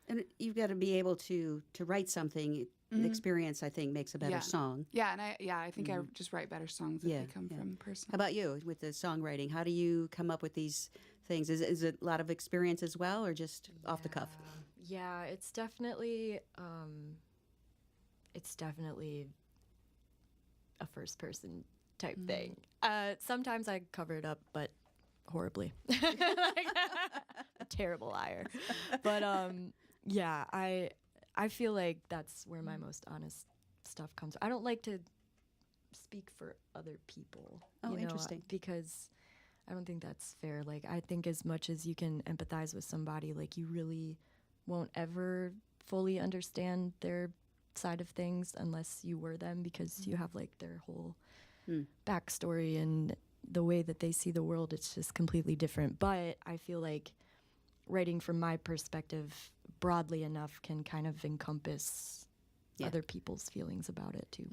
[SPEAKER 1] And you've got to be able to write something. The experience, I think, makes a better song.
[SPEAKER 2] Yeah, and I think I just write better songs if they come from personal.
[SPEAKER 1] How about you with the songwriting? How do you come up with these things? Is it a lot of experience as well, or just off the cuff?
[SPEAKER 3] Yeah, it's definitely a first person type thing. Sometimes I cover it up, but horribly. Like, a terrible liar. But yeah, I feel like that's where my most honest stuff comes. I don't like to speak for other people.
[SPEAKER 1] Oh, interesting.
[SPEAKER 3] Because I don't think that's fair. Like, I think as much as you can empathize with somebody, like, you really won't ever fully understand their side of things unless you were them, because you have, like, their whole backstory and the way that they see the world. It's just completely different. But I feel like writing from my perspective broadly enough can kind of encompass other people's feelings about it too.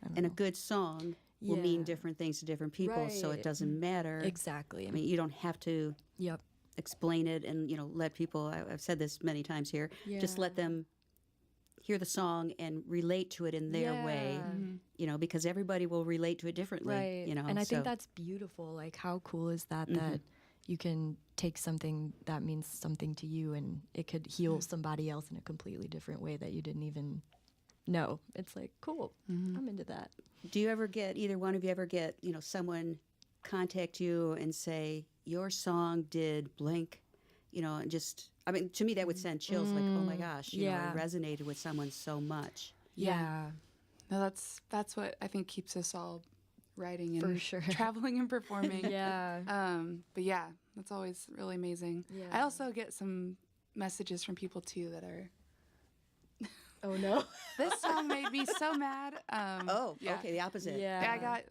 [SPEAKER 3] I don't
[SPEAKER 1] And
[SPEAKER 3] know.
[SPEAKER 1] a good song will mean different things to different people, so it
[SPEAKER 3] Right.
[SPEAKER 1] doesn't matter.
[SPEAKER 3] Exactly.
[SPEAKER 1] I mean, you don't have to
[SPEAKER 3] Yep.
[SPEAKER 1] explain it and, let people, I've said this many times here, just let them hear the song and relate to it in their way, because everybody will relate to it differently.
[SPEAKER 3] Right. And I think that's beautiful. Like, how cool is that that you can take something that means something to you and it could heal somebody else in a completely different way that you didn't even know. It's like, cool. I'm into that.
[SPEAKER 1] Do you ever get, either one of you ever get, someone contact you and say, your song did blank, and just, I mean, to me that would send chills, like, oh my gosh, it resonated with someone so much.
[SPEAKER 3] Yeah.
[SPEAKER 2] No, that's what I think keeps us all writing and
[SPEAKER 3] For sure.
[SPEAKER 2] traveling and performing.
[SPEAKER 3] Yeah.
[SPEAKER 2] But yeah, that's always really amazing.
[SPEAKER 3] Yeah.
[SPEAKER 2] I also get some messages from people too that are,
[SPEAKER 3] Oh no.
[SPEAKER 2] this song made me so mad.
[SPEAKER 1] Okay, the opposite.
[SPEAKER 3] Yeah.
[SPEAKER 2] I got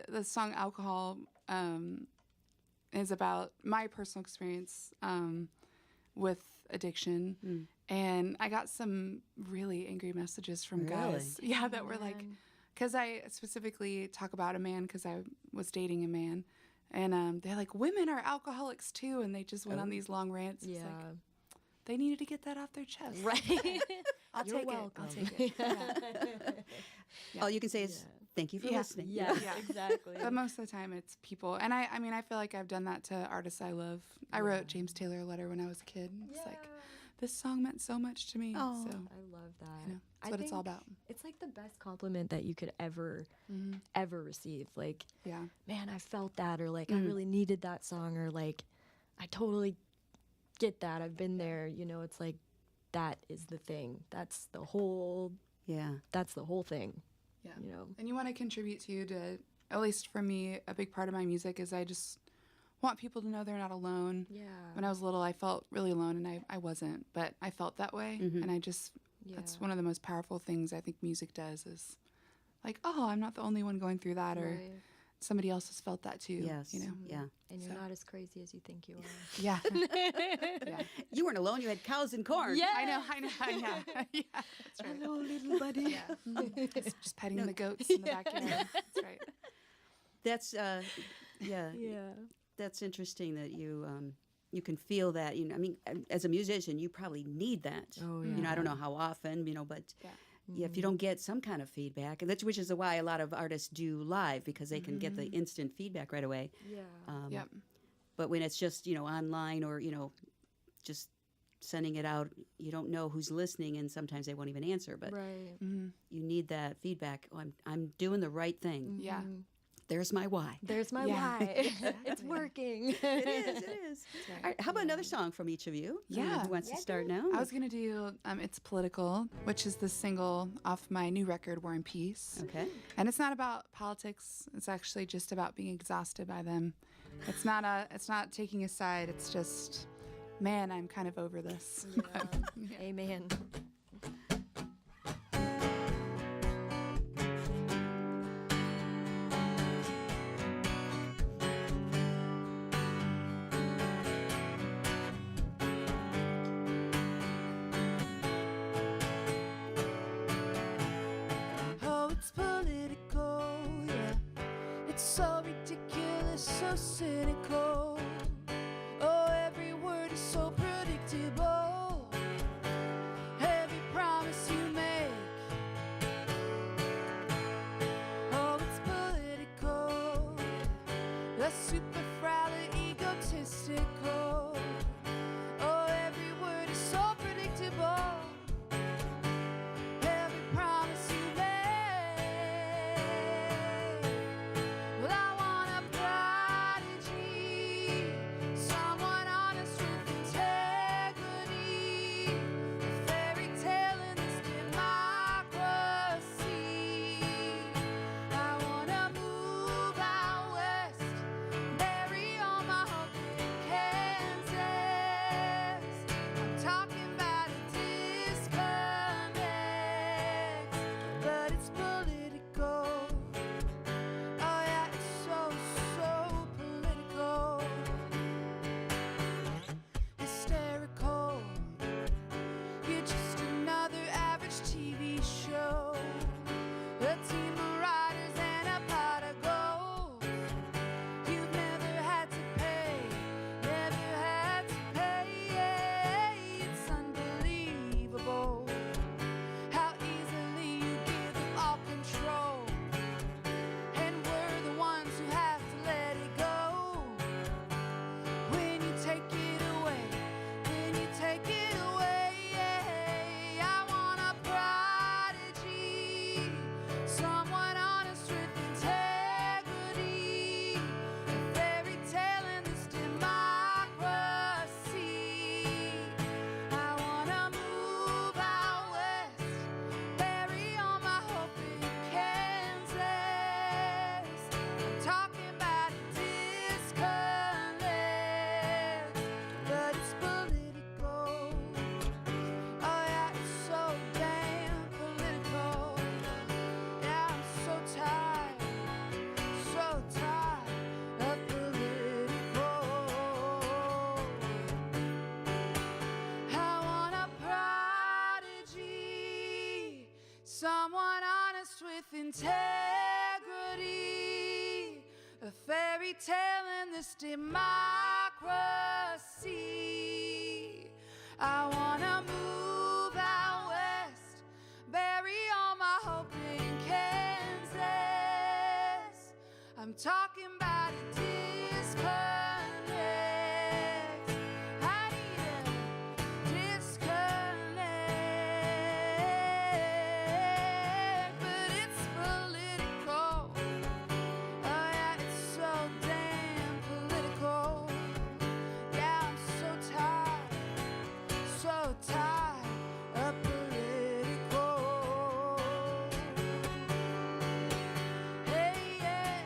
[SPEAKER 2] the song Alcohol is about my personal experience with addiction. And I got some really angry messages from guys. Yeah, that were like, because I specifically talk about a man because I was dating a man. And they're like, women are alcoholics too. And they just went on these long rants. It's like, they needed to get that off their chest.
[SPEAKER 3] Right.
[SPEAKER 2] I'll
[SPEAKER 3] You're
[SPEAKER 2] take
[SPEAKER 3] welcome.
[SPEAKER 2] it. I'll take it. Yeah.
[SPEAKER 1] All you can say is, thank you for listening.
[SPEAKER 3] Yeah, exactly.
[SPEAKER 2] But most of the time it's people. And I mean, I feel like I've done that to artists I love. I wrote James Taylor a letter when I was a kid. It's like, this song meant so much to me.
[SPEAKER 1] Oh.
[SPEAKER 2] So,
[SPEAKER 3] I love that.
[SPEAKER 2] that's what it's all about.
[SPEAKER 3] It's like the best compliment that you could ever receive. Like,
[SPEAKER 2] Yeah.
[SPEAKER 3] man, I felt that, or like, I really needed that song, or like, I totally get that. I've been there. It's like, that is the thing. That's the whole thing.
[SPEAKER 2] Yeah. And you want to contribute to at least for me, a big part of my music is I just want people to know they're not alone.
[SPEAKER 3] Yeah.
[SPEAKER 2] When I was little, I felt really alone, and I wasn't, but I felt that way. And I just, that's one of the most powerful things I think music does is like, oh, I'm not the only one going through that, or
[SPEAKER 3] Right.
[SPEAKER 2] somebody else has felt that too.
[SPEAKER 1] Yes.
[SPEAKER 2] You know?
[SPEAKER 1] Yeah.
[SPEAKER 3] And you're not as crazy as you think you are.
[SPEAKER 2] Yeah. Yeah.
[SPEAKER 1] You weren't alone. You had cows and corn.
[SPEAKER 3] Yeah.
[SPEAKER 2] I know. Yeah. Yeah. That's right.
[SPEAKER 3] Hello, little buddy.
[SPEAKER 2] Yeah. Just petting the goats in the backyard. That's right.
[SPEAKER 1] That's yeah.
[SPEAKER 3] Yeah.
[SPEAKER 1] That's interesting that you can feel that. You know, I mean, as a musician, you probably need that.
[SPEAKER 3] Oh,
[SPEAKER 1] You know,
[SPEAKER 3] yeah.
[SPEAKER 1] I don't know how often, you know, but
[SPEAKER 2] Yeah.
[SPEAKER 1] if you don't get some kind of feedback, and that's which is why a lot of artists do live, because they can get the instant feedback right away.
[SPEAKER 3] Yeah.
[SPEAKER 2] Yep.
[SPEAKER 1] But when it's just, you know, online or, you know, just sending it out, you don't know who's listening, and sometimes they won't even answer. But
[SPEAKER 3] Right.
[SPEAKER 1] you need that feedback. Oh, I'm doing the right thing.
[SPEAKER 2] Yeah.
[SPEAKER 1] There's my why.
[SPEAKER 3] There's my
[SPEAKER 2] Yeah.
[SPEAKER 3] why. It's working.
[SPEAKER 1] It is. It is.
[SPEAKER 2] right.
[SPEAKER 1] All right, how about another song from each of you?
[SPEAKER 2] Yeah.
[SPEAKER 1] Who wants to start now?
[SPEAKER 2] I was going to do It's Political, which is the single off my new record, War and Peace.
[SPEAKER 1] Okay.
[SPEAKER 2] And it's not about politics. It's actually just about being exhausted by them. It's not taking a side. It's just, man, I'm kind of over this.
[SPEAKER 3] Yeah. Amen.
[SPEAKER 4] Oh, it's political, yeah. It's so ridiculous, so cynical. Oh, every word is so predictable. Every promise you make. Oh, it's political. The super frail, egotistical. Oh, every word is so predictable. Every promise you make. Well, I want a prodigy, someone honest with integrity, a fairy tale in this democracy. I wanna move out west, bury all my hope in Kansas. I'm talking about a disconnect, but it's political. Oh yeah, it's so political. Hysterical. You're just another average TV show. A team of riders and a pot of gold. You've never had to pay, never had to pay. It's unbelievable how easily you give them all control. And we're the ones who have to let it go. When you take it away, when you take it away, I want a prodigy, someone honest with integrity, a fairy tale in this democracy. I wanna move out west, bury all my hope in Kansas. I'm talking about a disconnect, but it's political. Oh yeah, it's so damn political. Yeah, I'm so tired of political. I want a prodigy, someone honest with integrity, a fairy tale in this democracy. I wanna move out west, bury all my hope in Kansas. I'm talking about a disconnect. I need a disconnect, but it's political. Oh yeah, it's so damn political. Yeah, I'm so tired of political. Hey, yeah.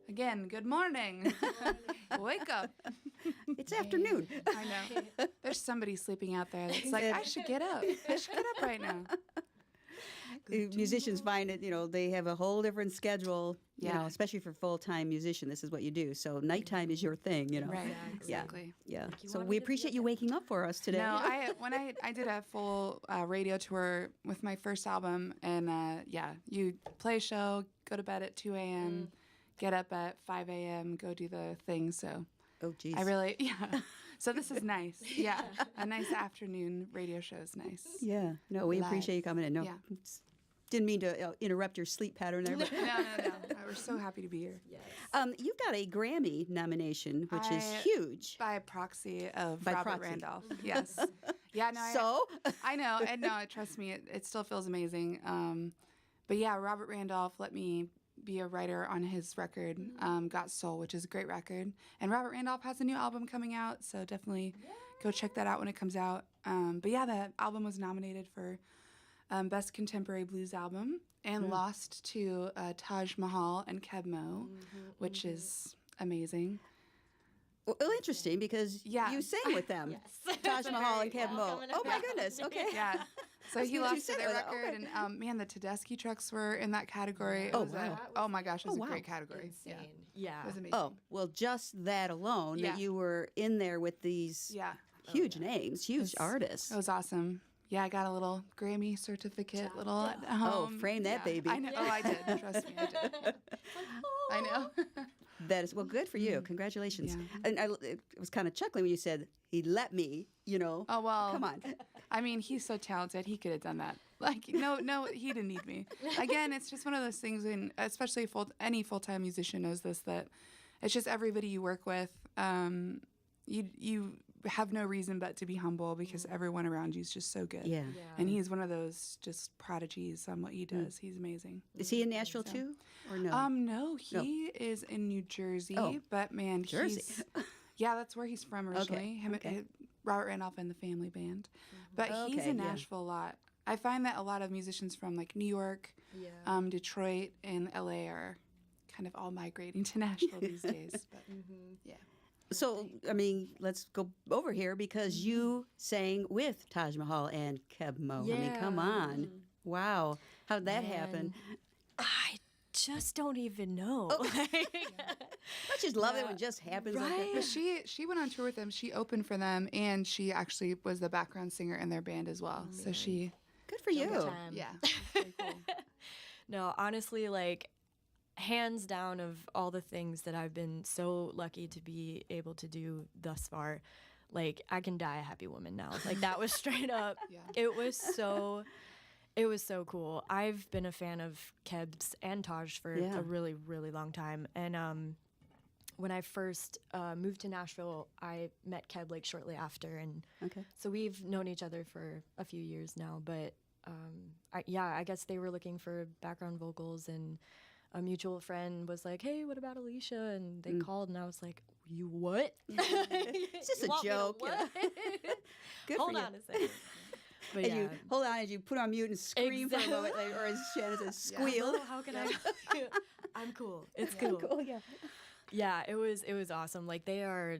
[SPEAKER 2] Again, good morning. Wake up.
[SPEAKER 1] It's afternoon.
[SPEAKER 2] I know. There's somebody sleeping out there that's like, I should get up. I should get up right now.
[SPEAKER 1] Musicians find it, they have a whole different schedule,
[SPEAKER 2] Yeah.
[SPEAKER 1] especially for full-time musician. This is what you do. So nighttime is your thing,
[SPEAKER 2] Right.
[SPEAKER 1] Yeah.
[SPEAKER 2] Exactly.
[SPEAKER 1] Yeah.
[SPEAKER 3] you
[SPEAKER 1] So
[SPEAKER 3] want
[SPEAKER 1] we
[SPEAKER 3] me to be
[SPEAKER 1] appreciate
[SPEAKER 3] up
[SPEAKER 1] you
[SPEAKER 3] at-
[SPEAKER 1] waking up for us today.
[SPEAKER 2] No, when I did a full radio tour with my first album, and you play a show, go to bed at 2 a.m., get up at 5 a.m., go do the thing. So
[SPEAKER 1] Oh, geez.
[SPEAKER 2] I really, So this is nice. Yeah, a nice afternoon radio show is nice.
[SPEAKER 1] Yeah. No, we
[SPEAKER 2] Live.
[SPEAKER 1] appreciate you coming in. No,
[SPEAKER 2] Yeah.
[SPEAKER 1] didn't mean to interrupt your sleep pattern there. But,
[SPEAKER 2] No. We're so happy to be here.
[SPEAKER 1] you've got a Grammy nomination, which is
[SPEAKER 2] I-
[SPEAKER 1] huge.
[SPEAKER 2] By proxy of
[SPEAKER 1] By
[SPEAKER 2] Robert
[SPEAKER 1] proxy.
[SPEAKER 2] Randolph. Yes. Yeah, no,
[SPEAKER 1] So,
[SPEAKER 2] I know. And no, trust me, it still feels amazing. But yeah, Robert Randolph let me be a writer on his record, Got Soul, which is a great record. And Robert Randolph has a new album coming out, so definitely go check that out when it comes out. But yeah, the album was nominated for Best Contemporary Blues Album and lost to Taj Mahal and Kebmo, which is amazing.
[SPEAKER 1] well, interesting because
[SPEAKER 2] Yeah.
[SPEAKER 1] you sang with them. Taj Mahal and Kev Mo. Oh, my goodness. Okay.
[SPEAKER 2] Yeah. So he
[SPEAKER 1] good you
[SPEAKER 2] lost to
[SPEAKER 1] said
[SPEAKER 2] their
[SPEAKER 1] that.
[SPEAKER 2] record,
[SPEAKER 1] Okay.
[SPEAKER 2] and man, the Tedeschi trucks were in that category. It
[SPEAKER 1] Oh,
[SPEAKER 2] was
[SPEAKER 1] wow.
[SPEAKER 2] oh my gosh, it was
[SPEAKER 1] Oh,
[SPEAKER 2] a
[SPEAKER 1] wow.
[SPEAKER 2] great category.
[SPEAKER 3] Insane.
[SPEAKER 2] Yeah,
[SPEAKER 3] Yeah.
[SPEAKER 2] it was amazing.
[SPEAKER 1] Oh, well, just that alone,
[SPEAKER 2] Yeah.
[SPEAKER 1] that you were in there with these
[SPEAKER 2] Yeah,
[SPEAKER 1] huge names, huge artists.
[SPEAKER 2] it was awesome. Yeah, I got a little Grammy certificate, little at home.
[SPEAKER 1] frame that
[SPEAKER 2] Yeah.
[SPEAKER 1] baby.
[SPEAKER 2] I know. Oh, I did. Trust me, I did. I know.
[SPEAKER 1] That is, well, good for you. Congratulations.
[SPEAKER 2] Yeah.
[SPEAKER 1] And it was kind of chuckling when you said, he let me,
[SPEAKER 2] Oh well.
[SPEAKER 1] Come on.
[SPEAKER 2] I mean, he's so talented. He could have done that. Like, no, he didn't need me. Again, it's just one of those things, and especially any full-time musician knows this, that it's just everybody you work with. You have no reason but to be humble because everyone around you is just so good.
[SPEAKER 1] Yeah.
[SPEAKER 2] And he's one of those just prodigies on what he does. He's amazing.
[SPEAKER 1] Is he in Nashville too? Or no?
[SPEAKER 2] No, he is in New Jersey,
[SPEAKER 1] Oh,
[SPEAKER 2] but man,
[SPEAKER 1] Jersey.
[SPEAKER 2] yeah, that's where he's from originally.
[SPEAKER 1] okay.
[SPEAKER 2] Robert Randolph and the Family Band, but he's
[SPEAKER 1] Okay,
[SPEAKER 2] in
[SPEAKER 1] yeah.
[SPEAKER 2] Nashville a lot. I find that a lot of musicians from like New York, Detroit, and LA are kind of all migrating to Nashville these days. But yeah,
[SPEAKER 1] So, I mean, let's go over here because you sang with Taj Mahal and Keb Mo. I mean, come
[SPEAKER 3] Yeah.
[SPEAKER 1] on. Wow. How'd that happen?
[SPEAKER 3] I just don't even know.
[SPEAKER 1] I just love it when it just happens like that.
[SPEAKER 2] but she went on tour with them. She opened for them, and she actually was the background singer in their band as well. So she,
[SPEAKER 1] Good for you.
[SPEAKER 2] yeah, very cool.
[SPEAKER 3] No, honestly, like, hands down of all the things that I've been so lucky to be able to do thus far, like, I can die a happy woman now. Like, that was straight up.
[SPEAKER 2] Yeah.
[SPEAKER 3] It was so cool. I've been a fan of Keb's and Taj for
[SPEAKER 1] Yeah.
[SPEAKER 3] a really, really long time. And when I first moved to Nashville, I met Keb like shortly after, and
[SPEAKER 1] Okay.
[SPEAKER 3] so we've known each other for a few years now. But I guess they were looking for background vocals, and a mutual friend was like, "Hey, what about Alicia?" And they called, and I was like, "You what?"
[SPEAKER 1] It's just a joke. you know. Good
[SPEAKER 3] Hold
[SPEAKER 1] for you.
[SPEAKER 3] on a second. But
[SPEAKER 1] And
[SPEAKER 3] yeah.
[SPEAKER 1] you hold on as you put on mute and scream for a moment, like, or as Shannon says, squeal.
[SPEAKER 3] Oh, how can I? I'm cool. It's cool.
[SPEAKER 1] Cool, yeah.
[SPEAKER 3] Yeah, it was awesome. Like, they are,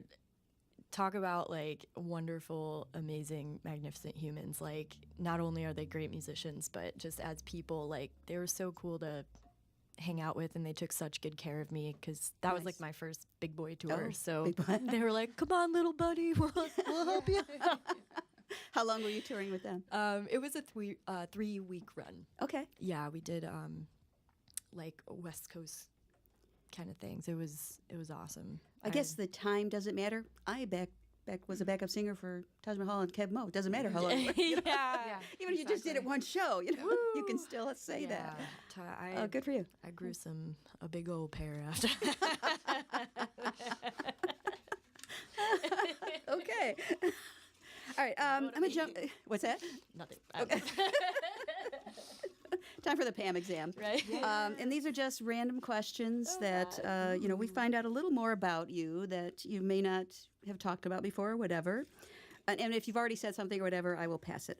[SPEAKER 3] talk about like wonderful, amazing, magnificent humans. Like, not only are they great musicians, but just as people, like, they were so cool to hang out with, and they took such good care of me because that was like my first big boy tour.
[SPEAKER 1] Oh,
[SPEAKER 3] So
[SPEAKER 1] big boy.
[SPEAKER 3] they were like, "Come on, little buddy, we'll help you."
[SPEAKER 1] How long were you touring with them?
[SPEAKER 3] It was a 3-week run.
[SPEAKER 1] Okay.
[SPEAKER 3] Yeah, we did like West Coast kind of things. It was awesome.
[SPEAKER 1] I guess the time doesn't matter. I was a backup singer for Taj Mahal and Keb Mo. It doesn't matter how long.
[SPEAKER 3] yeah.
[SPEAKER 1] Even if you just did it one show, you can still say that.
[SPEAKER 3] I
[SPEAKER 1] Good for you.
[SPEAKER 3] I grew a big old pair after.
[SPEAKER 1] Okay. All right. I'm gonna jump. What's that?
[SPEAKER 3] Nothing.
[SPEAKER 1] Time for the Pam exam.
[SPEAKER 3] Right.
[SPEAKER 1] And these are just random questions that we find out a little more about you that you may not have talked about before or whatever. And if you've already said something or whatever, I will pass it.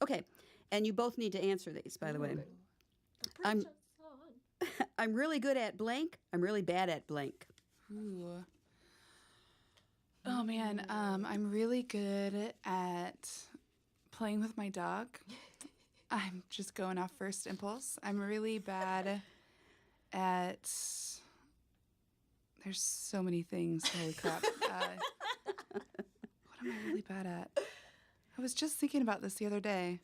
[SPEAKER 1] Okay. And you both need to answer these, by the way. I'm I'm really good at blank. I'm really bad at blank.
[SPEAKER 2] Ooh. Oh man, I'm really good at playing with my dog. I'm just going off first impulse. I'm really bad at. There's so many things. Holy crap! What am I really bad at? I was just thinking about this the other day.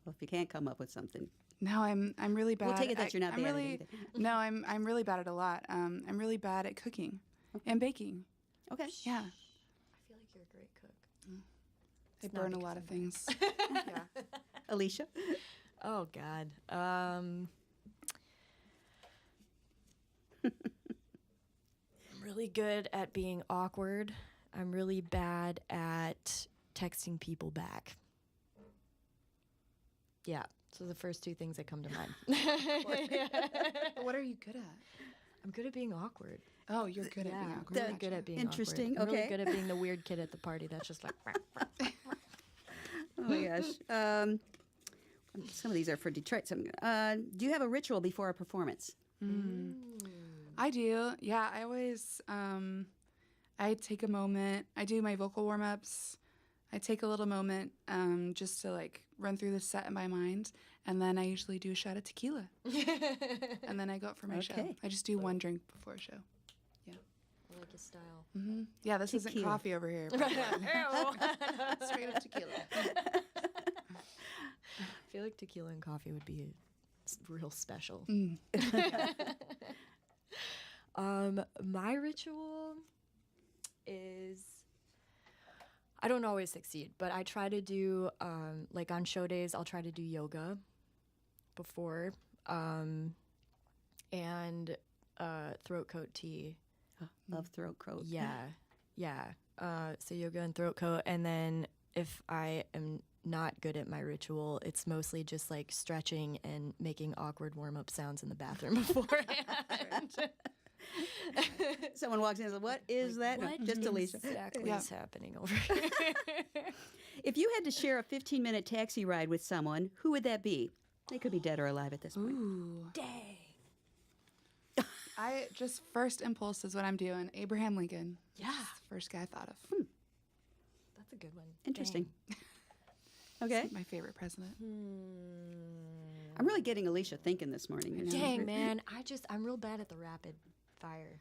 [SPEAKER 1] Well, if you can't come up with something,
[SPEAKER 2] No, I'm really bad.
[SPEAKER 1] we'll take it that you're not
[SPEAKER 2] I'm
[SPEAKER 1] bad
[SPEAKER 2] really,
[SPEAKER 1] at anything.
[SPEAKER 2] No, I'm really bad at a lot. I'm really bad at cooking and baking.
[SPEAKER 1] Okay.
[SPEAKER 2] Yeah,
[SPEAKER 3] I feel like you're a great cook.
[SPEAKER 2] I
[SPEAKER 3] It's not
[SPEAKER 2] burn a
[SPEAKER 3] because
[SPEAKER 2] lot
[SPEAKER 3] of
[SPEAKER 2] of
[SPEAKER 3] that.
[SPEAKER 2] things. Yeah.
[SPEAKER 1] Alicia?
[SPEAKER 3] Oh God. I'm really good at being awkward. I'm really bad at texting people back. Yeah. So the first two things that come to mind.
[SPEAKER 2] But what are you good at?
[SPEAKER 3] I'm good at being awkward.
[SPEAKER 2] Oh, you're good at being
[SPEAKER 3] Yeah,
[SPEAKER 2] awkward.
[SPEAKER 3] really good at being
[SPEAKER 1] Interesting,
[SPEAKER 3] awkward. I'm
[SPEAKER 1] okay.
[SPEAKER 3] really good at being the weird kid at the party that's just like.
[SPEAKER 1] Oh my gosh. Some of these are for Detroit. Do you have a ritual before a performance?
[SPEAKER 2] I do. Yeah, I always I take a moment. I do my vocal warm-ups. I take a little moment just to like run through the set in my mind, and then I usually do a shot of tequila. And then I go out for my show.
[SPEAKER 1] Okay.
[SPEAKER 2] I just do one drink before a show.
[SPEAKER 3] I like his style.
[SPEAKER 2] Yeah, this isn't
[SPEAKER 1] Tequila.
[SPEAKER 2] coffee over here. but straight up tequila.
[SPEAKER 3] I feel like tequila and coffee would be real special. My ritual is I don't always succeed, but I try to do like on show days I'll try to do yoga before and throat coat tea.
[SPEAKER 1] Love throat coat.
[SPEAKER 3] Yeah. So yoga and throat coat, and then if I am not good at my ritual, it's mostly just like stretching and making awkward warm-up sounds in the bathroom beforehand.
[SPEAKER 1] Someone walks in and says, "What is that?" No,
[SPEAKER 3] What
[SPEAKER 1] just Alicia.
[SPEAKER 3] exactly
[SPEAKER 2] Yeah.
[SPEAKER 3] is happening over here?
[SPEAKER 1] If you had to share a 15-minute taxi ride with someone, who would that be? They could be dead or alive at this point.
[SPEAKER 2] Ooh.
[SPEAKER 3] Dang.
[SPEAKER 2] I just first impulse is what I'm doing. Abraham Lincoln.
[SPEAKER 3] Yeah.
[SPEAKER 2] That's the first guy I thought of.
[SPEAKER 3] That's a good one.
[SPEAKER 1] Interesting. Okay.
[SPEAKER 2] My favorite president.
[SPEAKER 1] I'm really getting Alicia thinking this morning. You know?
[SPEAKER 3] Dang, man. I'm real bad at the rapid fire.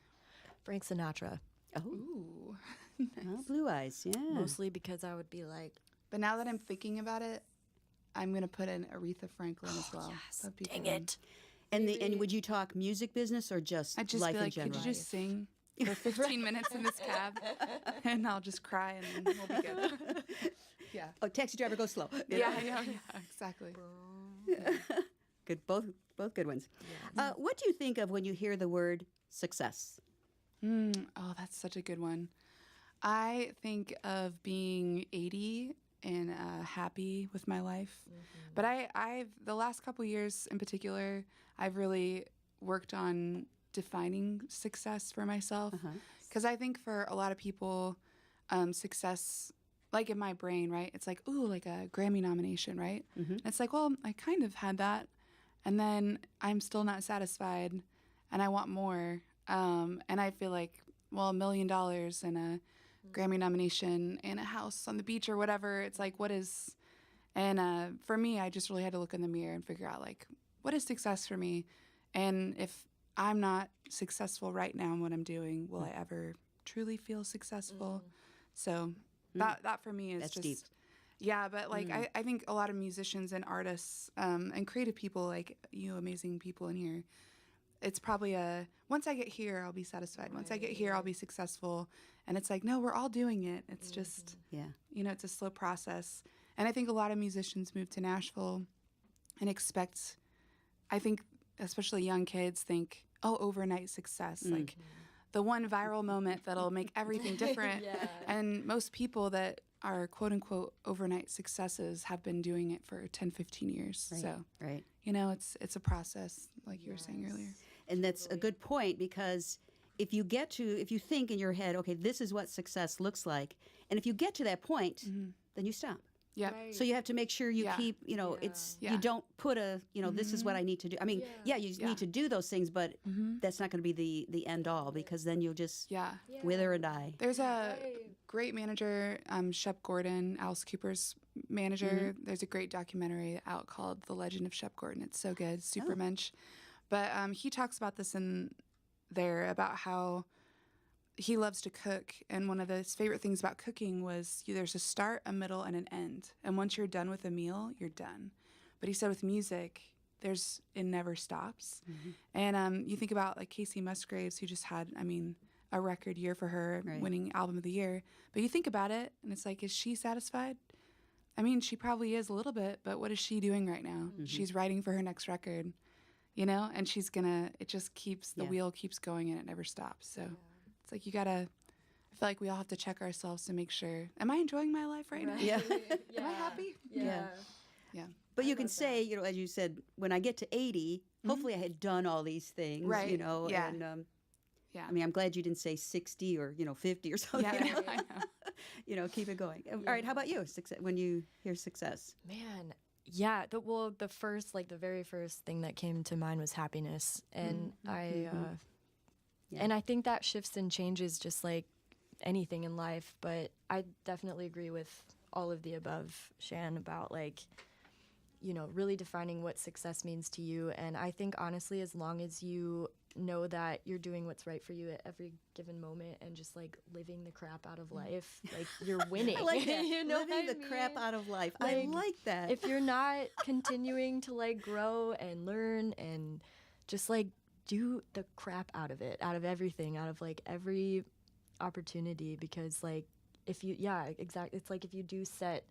[SPEAKER 3] Frank Sinatra.
[SPEAKER 1] Oh,
[SPEAKER 2] Ooh.
[SPEAKER 1] well, blue eyes. Yeah.
[SPEAKER 3] Mostly because I would be like,
[SPEAKER 2] But now that I'm thinking about it, I'm gonna put in Aretha Franklin as well. That'd be
[SPEAKER 3] dang
[SPEAKER 2] fun.
[SPEAKER 3] it.
[SPEAKER 1] And would you talk music business or just
[SPEAKER 2] I'd just
[SPEAKER 1] life
[SPEAKER 2] be like,
[SPEAKER 1] in
[SPEAKER 2] could
[SPEAKER 1] general?
[SPEAKER 2] you just sing for 15 minutes in this cab, and I'll just cry, and then we'll be good. Yeah.
[SPEAKER 1] Oh, taxi driver, go slow. You know?
[SPEAKER 2] Yeah, exactly.
[SPEAKER 1] Good, both good ones. What do you think of when you hear the word success?
[SPEAKER 2] Oh, that's such a good one. I think of being 80 and happy with my life. But I've the last couple years in particular, I've really worked on defining success for myself. Because I think for a lot of people, success, like in my brain, right? It's like, ooh, like a Grammy nomination, right? And it's like, well, I kind of had that. And then I'm still not satisfied and I want more. And I feel like, well, $1 million and a Grammy nomination and a house on the beach or whatever. It's like, what is, and for me, I just really had to look in the mirror and figure out like, what is success for me? And if I'm not successful right now in what I'm doing, will I ever truly feel successful? So that for me is
[SPEAKER 1] That's
[SPEAKER 2] just,
[SPEAKER 1] deep.
[SPEAKER 2] yeah, but like, I think a lot of musicians and artists and creative people like you amazing people in here, it's probably once I get here, I'll be satisfied. Once I get here, I'll be successful. And it's like, no, we're all doing it. It's just,
[SPEAKER 1] Yeah.
[SPEAKER 2] it's a slow process. And I think a lot of musicians move to Nashville and expect, I think, especially young kids think, oh, overnight success. Like the one viral moment that'll make everything different. And most people that are quote unquote overnight successes have been doing it for 10, 15 years.
[SPEAKER 1] Right.
[SPEAKER 2] So,
[SPEAKER 1] Right.
[SPEAKER 2] it's a process, like you were saying earlier.
[SPEAKER 1] And that's a good point, because if you think in your head, okay, this is what success looks like, and if you get to that point, then you stop.
[SPEAKER 2] Yeah.
[SPEAKER 3] Right.
[SPEAKER 1] So you have to make sure you
[SPEAKER 2] Yeah.
[SPEAKER 1] keep, you know,
[SPEAKER 3] Yeah.
[SPEAKER 1] it's
[SPEAKER 2] Yeah.
[SPEAKER 1] you don't put a, you know, this is what I need to do. I mean,
[SPEAKER 3] Yeah.
[SPEAKER 1] you
[SPEAKER 2] Yeah.
[SPEAKER 1] need to do those things, but
[SPEAKER 2] Mm-hmm.
[SPEAKER 1] that's not going to be the end all, because then you'll just
[SPEAKER 2] Yeah.
[SPEAKER 1] wither and die.
[SPEAKER 2] There's a
[SPEAKER 3] Right.
[SPEAKER 2] great manager, Shep Gordon, Alice Cooper's manager. There's a great documentary out called The Legend of Shep Gordon. It's so good, super mensch. But he talks about this in there, about how he loves to cook, and one of his favorite things about cooking was there's a start, a middle, and an end. And once you're done with a meal, you're done. But he said with music, it never stops. And you think about like Casey Musgraves, who just had, I mean, a record year for her,
[SPEAKER 1] Right.
[SPEAKER 2] winning album of the year. But you think about it, and it's like, is she satisfied? I mean, she probably is a little bit, but what is she doing right now? She's writing for her next record, you know, and it just keeps, the wheel keeps going and it never stops. So it's like, I feel like we all have to check ourselves to make sure, am I enjoying my life right now?
[SPEAKER 1] Yeah.
[SPEAKER 2] Am I happy?
[SPEAKER 3] Yeah.
[SPEAKER 2] Yeah.
[SPEAKER 1] But you can say, you know, as you said, when I get to 80, hopefully I had done all these things,
[SPEAKER 2] Right.
[SPEAKER 1] you know,
[SPEAKER 2] Yeah.
[SPEAKER 1] and
[SPEAKER 2] Yeah.
[SPEAKER 1] I mean, I'm glad you didn't say 60 or, you know, 50 or something.
[SPEAKER 2] Yeah,
[SPEAKER 1] you know?
[SPEAKER 2] I know.
[SPEAKER 1] You know, keep it going. All right, how about you? Success, when you hear success?
[SPEAKER 3] Man, yeah. The very first thing that came to mind was happiness, and and I think that shifts and changes just like anything in life. But I definitely agree with all of the above, Shan, about like, you know, really defining what success means to you. And I think honestly, as long as you know that you're doing what's right for you at every given moment and just like living the crap out of life, like you're winning.
[SPEAKER 1] I like that.
[SPEAKER 3] You know
[SPEAKER 1] Living
[SPEAKER 3] what I
[SPEAKER 1] the crap
[SPEAKER 3] mean?
[SPEAKER 1] out of life. I
[SPEAKER 3] Like,
[SPEAKER 1] like that.
[SPEAKER 3] If you're not continuing to like grow and learn and just like do the crap out of it, out of everything, out of like every opportunity, because like if you, exactly. It's like if you do set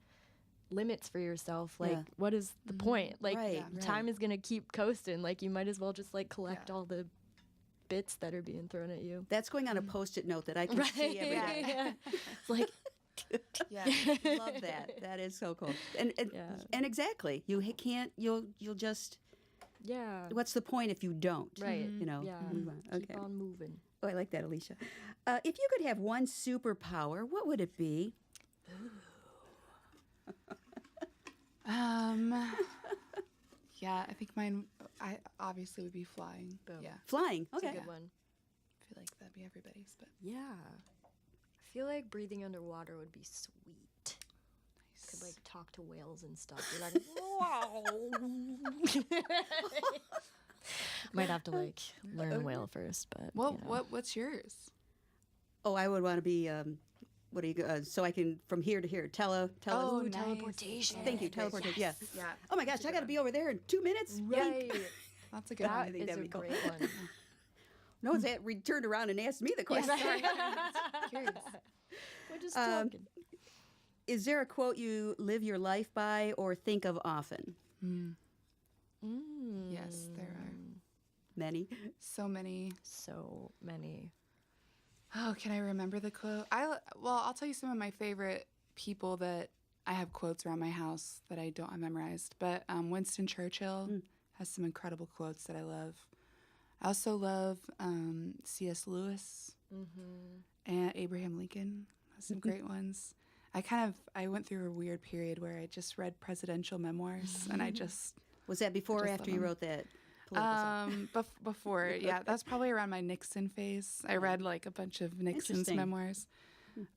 [SPEAKER 3] limits for yourself, like
[SPEAKER 1] Yeah.
[SPEAKER 3] what is the point? Like
[SPEAKER 1] Right,
[SPEAKER 3] time
[SPEAKER 1] right.
[SPEAKER 3] is gonna keep coasting. Like you might as well just like collect all the bits that are being thrown at you.
[SPEAKER 1] That's going on a Post-it note that I can see every day.
[SPEAKER 3] Yeah. It's like
[SPEAKER 2] Yeah.
[SPEAKER 1] Love that. That is so cool. And exactly, you can't. You'll just.
[SPEAKER 3] yeah.
[SPEAKER 1] What's the point if you don't?
[SPEAKER 3] Right.
[SPEAKER 1] You know.
[SPEAKER 3] Yeah.
[SPEAKER 1] Move on.
[SPEAKER 3] Keep
[SPEAKER 1] Okay.
[SPEAKER 3] on moving.
[SPEAKER 1] Oh, I like that, Alicia. If you could have one superpower, what would it be?
[SPEAKER 2] Yeah, I think mine, I obviously would be flying.
[SPEAKER 3] Boom.
[SPEAKER 2] Yeah.
[SPEAKER 1] Flying.
[SPEAKER 3] It's
[SPEAKER 1] Okay.
[SPEAKER 3] a good one.
[SPEAKER 2] I feel like that'd be everybody's, but
[SPEAKER 3] Yeah. I feel like breathing underwater would be sweet. Could like talk to whales and stuff. You're like, wow. Might have to like learn whale first, but
[SPEAKER 2] well,
[SPEAKER 3] you know.
[SPEAKER 2] what's yours?
[SPEAKER 1] Oh, I would want to be. What do you? So I can from here to here.
[SPEAKER 2] Oh, nice.
[SPEAKER 3] teleportation.
[SPEAKER 1] Thank you. Teleportation. Yeah.
[SPEAKER 2] Yeah.
[SPEAKER 1] Oh my gosh, I got to be over there in 2 minutes.
[SPEAKER 3] Right.
[SPEAKER 2] That's a good
[SPEAKER 3] That
[SPEAKER 2] one.
[SPEAKER 1] think
[SPEAKER 3] is
[SPEAKER 1] that'd
[SPEAKER 3] a
[SPEAKER 1] be cool.
[SPEAKER 3] great one.
[SPEAKER 1] No one's turned around and asked me the question.
[SPEAKER 2] Curious.
[SPEAKER 3] We're just talking.
[SPEAKER 1] Is there a quote you live your life by or think of often?
[SPEAKER 2] Yes, there are
[SPEAKER 1] Many.
[SPEAKER 2] so many.
[SPEAKER 3] So many.
[SPEAKER 2] Oh, can I remember the quote? I'll tell you some of my favorite people that I have quotes around my house that I don't have memorized. But Winston Churchill has some incredible quotes that I love. I also love C.S. Lewis and Abraham Lincoln has some great ones. I went through a weird period where I just read presidential memoirs and I just
[SPEAKER 1] Was that before or
[SPEAKER 2] just
[SPEAKER 1] after
[SPEAKER 2] love
[SPEAKER 1] you
[SPEAKER 2] 'em.
[SPEAKER 1] wrote that? political song?
[SPEAKER 2] Before, yeah, that's probably around my Nixon phase. I read like a bunch of Nixon's
[SPEAKER 1] Interesting.
[SPEAKER 2] memoirs.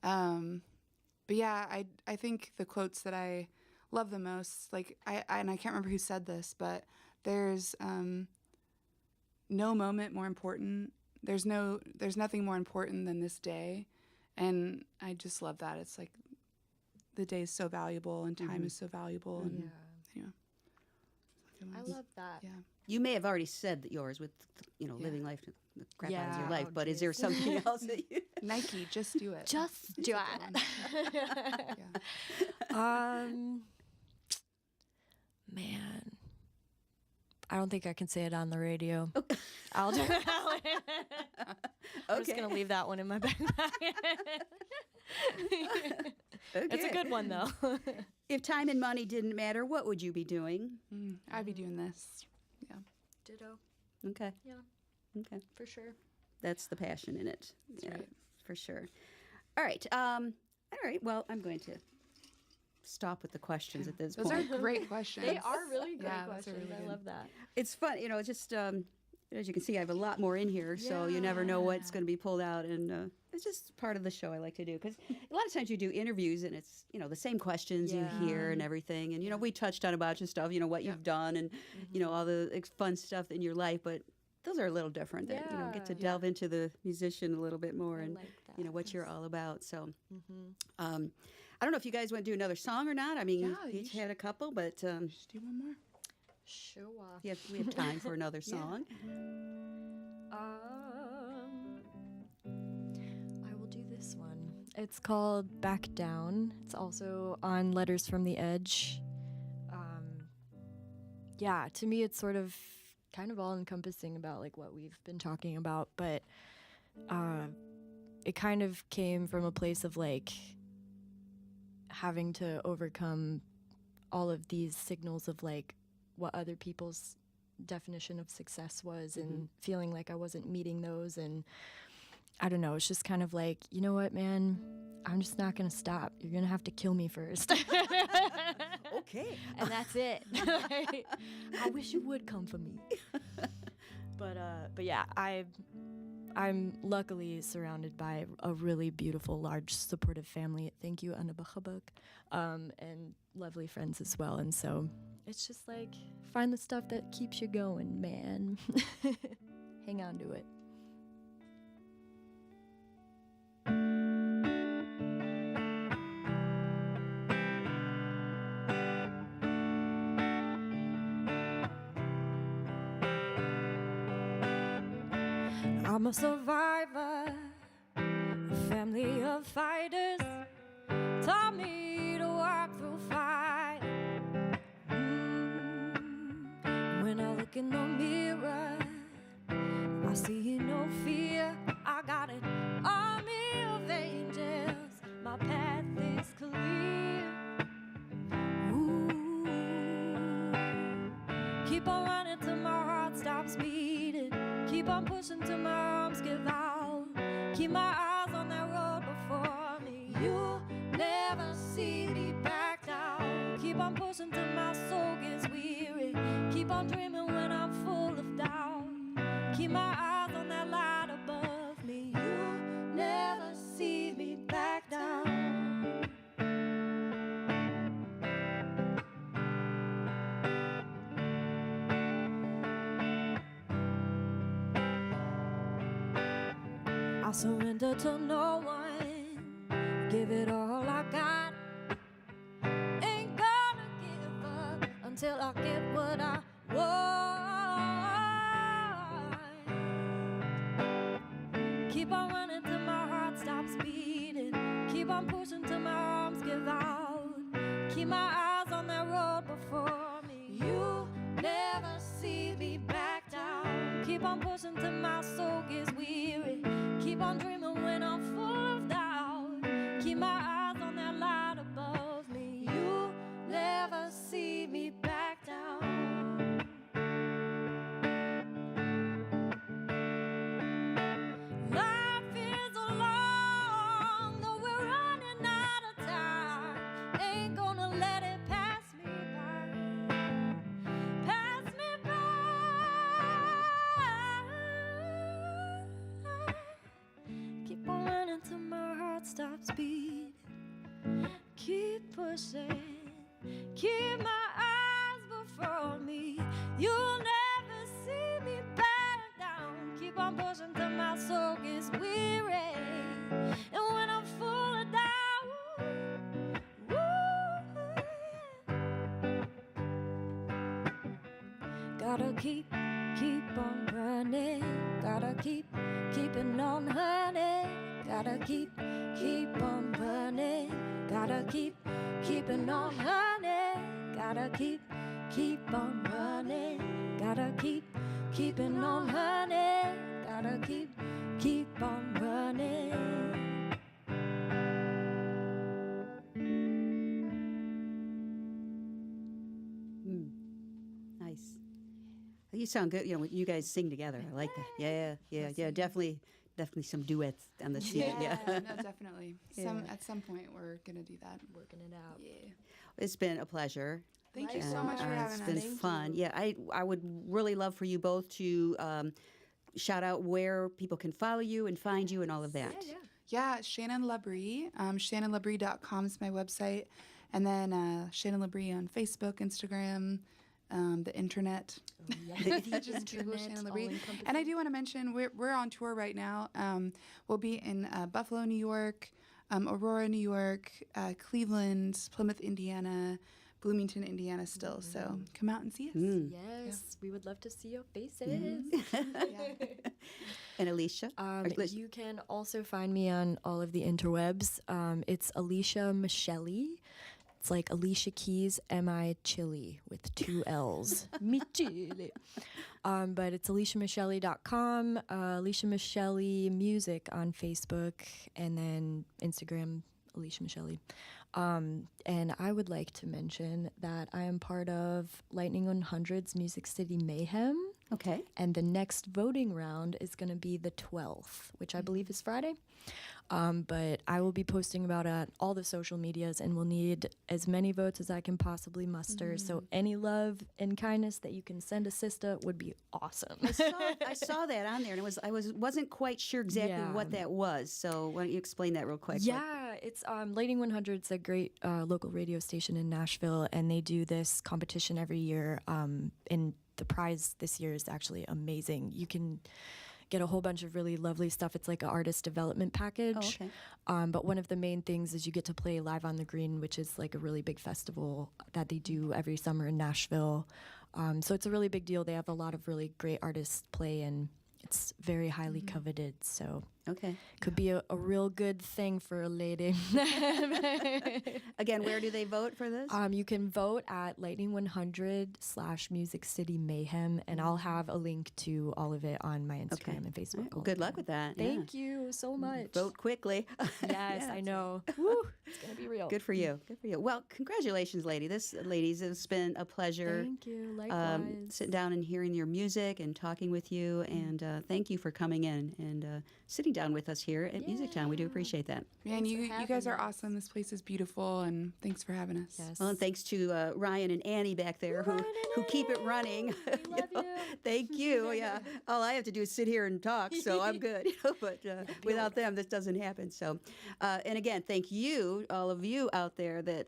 [SPEAKER 2] But yeah, I think the quotes that I love the most, like I can't remember who said this, but there's no moment more important. There's nothing more important than this day, and I just love that. It's like the day is so valuable and time is so valuable, and
[SPEAKER 3] Yeah.
[SPEAKER 2] you know,
[SPEAKER 3] I love that.
[SPEAKER 2] yeah.
[SPEAKER 1] You may have already said that yours with, living life, the crap out of your
[SPEAKER 3] Yeah,
[SPEAKER 1] life.
[SPEAKER 3] oh,
[SPEAKER 1] But is there
[SPEAKER 3] geez.
[SPEAKER 1] something else that you?
[SPEAKER 2] Nike, just do it.
[SPEAKER 3] Just do it.
[SPEAKER 2] Yeah.
[SPEAKER 3] Man. I don't think I can say it on the radio. I'll do it. I'm just going to leave that one in my backpack. It's a good one, though.
[SPEAKER 1] If time and money didn't matter, what would you be doing?
[SPEAKER 2] I'd be doing this. Yeah.
[SPEAKER 3] Ditto.
[SPEAKER 1] Okay.
[SPEAKER 3] Yeah,
[SPEAKER 1] Okay.
[SPEAKER 3] for sure.
[SPEAKER 1] That's the passion in it.
[SPEAKER 2] That's
[SPEAKER 1] yeah,
[SPEAKER 2] right.
[SPEAKER 1] for sure. All right. All right. Well, I'm going to stop with the questions at this
[SPEAKER 2] Those
[SPEAKER 1] point.
[SPEAKER 2] are great questions.
[SPEAKER 3] They are really great
[SPEAKER 2] Yeah, those are
[SPEAKER 3] questions.
[SPEAKER 2] really
[SPEAKER 3] I
[SPEAKER 2] good.
[SPEAKER 3] love that.
[SPEAKER 1] It's fun, it's just as you can see, I have a lot more in here, so you never know what's going to be pulled out, and it's just part of the show I like to do, because a lot of times you do interviews and it's the same questions you hear and everything, and we touched on a bunch of stuff, what you've done and all the fun stuff in your life, but those are a little different. That get to delve into the musician a little bit more and
[SPEAKER 3] like that.
[SPEAKER 1] what you're all about. So I don't know if you guys want to do another song or not. I mean, you
[SPEAKER 2] you
[SPEAKER 1] each had a couple, but
[SPEAKER 2] Just do one more.
[SPEAKER 3] Sure.
[SPEAKER 1] we have time for another song.
[SPEAKER 3] I will do this one. It's called Back Down. It's also on Letters from the Edge. To me, it's sort of kind of all encompassing about like what we've been talking about, but it kind of came from a place of like having to overcome all of these signals of like what other people's definition of success was and feeling like I wasn't meeting those. And I don't know, it's just kind of like, you know what, man, I'm just not going to stop. You're going to have to kill me first.
[SPEAKER 1] Okay.
[SPEAKER 3] And that's it. I wish you would come for me. But yeah, I'm luckily surrounded by a really beautiful, large, supportive family. Thank you, Anna Bachabuk, and lovely friends as well. And so it's just like, find the stuff that keeps you going, man. Hang on to it. I'm a survivor, a family of fighters taught me to walk through fire. When I look in the mirror, I see no fear. I got an army of angels. My path is clear. Ooh. Keep on running till my heart stops beating. Keep on pushing till my arms give out. Keep my eyes on that road before me. You'll never see me back down. Keep on pushing till my soul gets weary. Keep on dreaming when I'm full of doubt. Keep my eyes on that light above me. You'll never see me back down. I surrender to no one, give it all I got. Ain't gonna give up until I get what I want. Keep on running till my heart stops beating. Keep on pushing till my arms give out. Keep my eyes on that road before me. You'll never see me back down. Keep on pushing till my soul gets weary. Keep on dreaming when I'm full of doubt. Keep my eyes on that light above me. You'll never see me back down. Life is long, though we're running out of time. Ain't gonna let it pass me by. Pass me by. Keep on running till my heart stops beating. Keep pushing. Keep my eyes before me. You'll never see me back down. Keep on pushing till my soul gets weary. And when I'm full of doubt, gotta keep on running. Gotta keeping on honey. Gotta keep on running. Gotta keeping on honey. Gotta keep on running. Gotta keeping on honey. Gotta keep on running.
[SPEAKER 1] Nice. You sound good. You guys sing together. I like that. Yeah. Definitely definitely some duets on the CD.
[SPEAKER 2] Yeah,
[SPEAKER 1] Yeah.
[SPEAKER 2] no, definitely. At some point, we're gonna do that.
[SPEAKER 3] Working it out.
[SPEAKER 2] Yeah.
[SPEAKER 1] It's been a pleasure.
[SPEAKER 2] Thank you so
[SPEAKER 3] Likewise.
[SPEAKER 2] much for having
[SPEAKER 1] It's
[SPEAKER 2] us.
[SPEAKER 1] been
[SPEAKER 3] Thank
[SPEAKER 1] fun.
[SPEAKER 3] you.
[SPEAKER 1] Yeah, I would really love for you both to shout out where people can follow you and find you and all of that.
[SPEAKER 2] Yeah, Shannon LaBrie. ShannonLaBrie.com is my website. And then Shannon LaBrie on Facebook, Instagram, the internet. Just Google Shannon LaBrie. And I do want to mention we're on tour right now. We'll be in Buffalo, New York, Aurora, New York, Cleveland, Plymouth, Indiana, Bloomington, Indiana still. So come out and see us.
[SPEAKER 3] Yes, we would love to see your faces.
[SPEAKER 1] And Alicia?
[SPEAKER 3] You can also find me on all of the interwebs. It's Alicia Michilli. It's like Alicia Keys, Michilli with 2 L's. Michilli. But it's AliciaMichilli.com, Alicia Michilli Music on Facebook, and then Instagram, Alicia Michilli. And I would like to mention that I am part of Lightning 100's Music City Mayhem.
[SPEAKER 1] Okay.
[SPEAKER 3] And the next voting round is going to be the 12th, which I believe is Friday. But I will be posting about it on all the social medias, and we'll need as many votes as I can possibly muster. So any love and kindness that you can send a sister would be awesome.
[SPEAKER 1] I saw that on there, and I wasn't quite sure exactly what that was. So why don't you explain that real quick?
[SPEAKER 3] Yeah, it's Lightning 100. It's a great local radio station in Nashville, and they do this competition every year. And the prize this year is actually amazing. You can get a whole bunch of really lovely stuff. It's like an artist development package.
[SPEAKER 1] Oh, okay.
[SPEAKER 3] But one of the main things is you get to play Live on the Green, which is like a really big festival that they do every summer in Nashville. So it's a really big deal. They have a lot of really great artists play, and it's very highly coveted. So
[SPEAKER 1] Okay.
[SPEAKER 3] could be a real good thing for a lady.
[SPEAKER 1] Again, where do they vote for this?
[SPEAKER 3] You can vote at Lightning100/Music City Mayhem, and I'll have a link to all of it on my Instagram and Facebook.
[SPEAKER 1] All right. Well, good luck with that.
[SPEAKER 3] Thank you so much.
[SPEAKER 1] Vote quickly.
[SPEAKER 3] Yes, I know. Woo, it's gonna be real.
[SPEAKER 1] Good for you. Good for you. Well, congratulations, ladies. It's been a pleasure.
[SPEAKER 3] Thank you. Likewise.
[SPEAKER 1] Sitting down and hearing your music and talking with you, and thank you for coming in and sitting down with us here at Music Town. We do appreciate that.
[SPEAKER 2] Man, you guys are
[SPEAKER 3] having
[SPEAKER 2] awesome. This place is beautiful, and thanks for having us.
[SPEAKER 3] Yes.
[SPEAKER 1] Well, and thanks to Ryan and Annie back there who keep it running.
[SPEAKER 3] We love you.
[SPEAKER 1] Thank you. Yeah. All I have to do is sit here and talk, so I'm good. But without them, this doesn't happen. So, and again, thank you, all of you out there that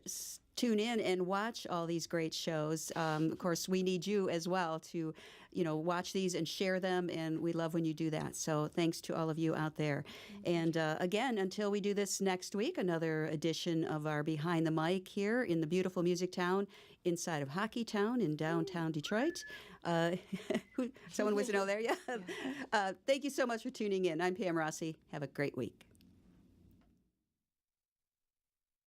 [SPEAKER 1] tune in and watch all these great shows. Of course, we need you as well to, watch these and share them, and we love when you do that. So thanks to all of you out there. And again, until we do this next week, another edition of our Behind the Mic here in the beautiful Music Town inside of Hockey Town in downtown Detroit. Someone wants to know there? Yeah. Thank you so much for tuning in. I'm Pam Rossi. Have a great week.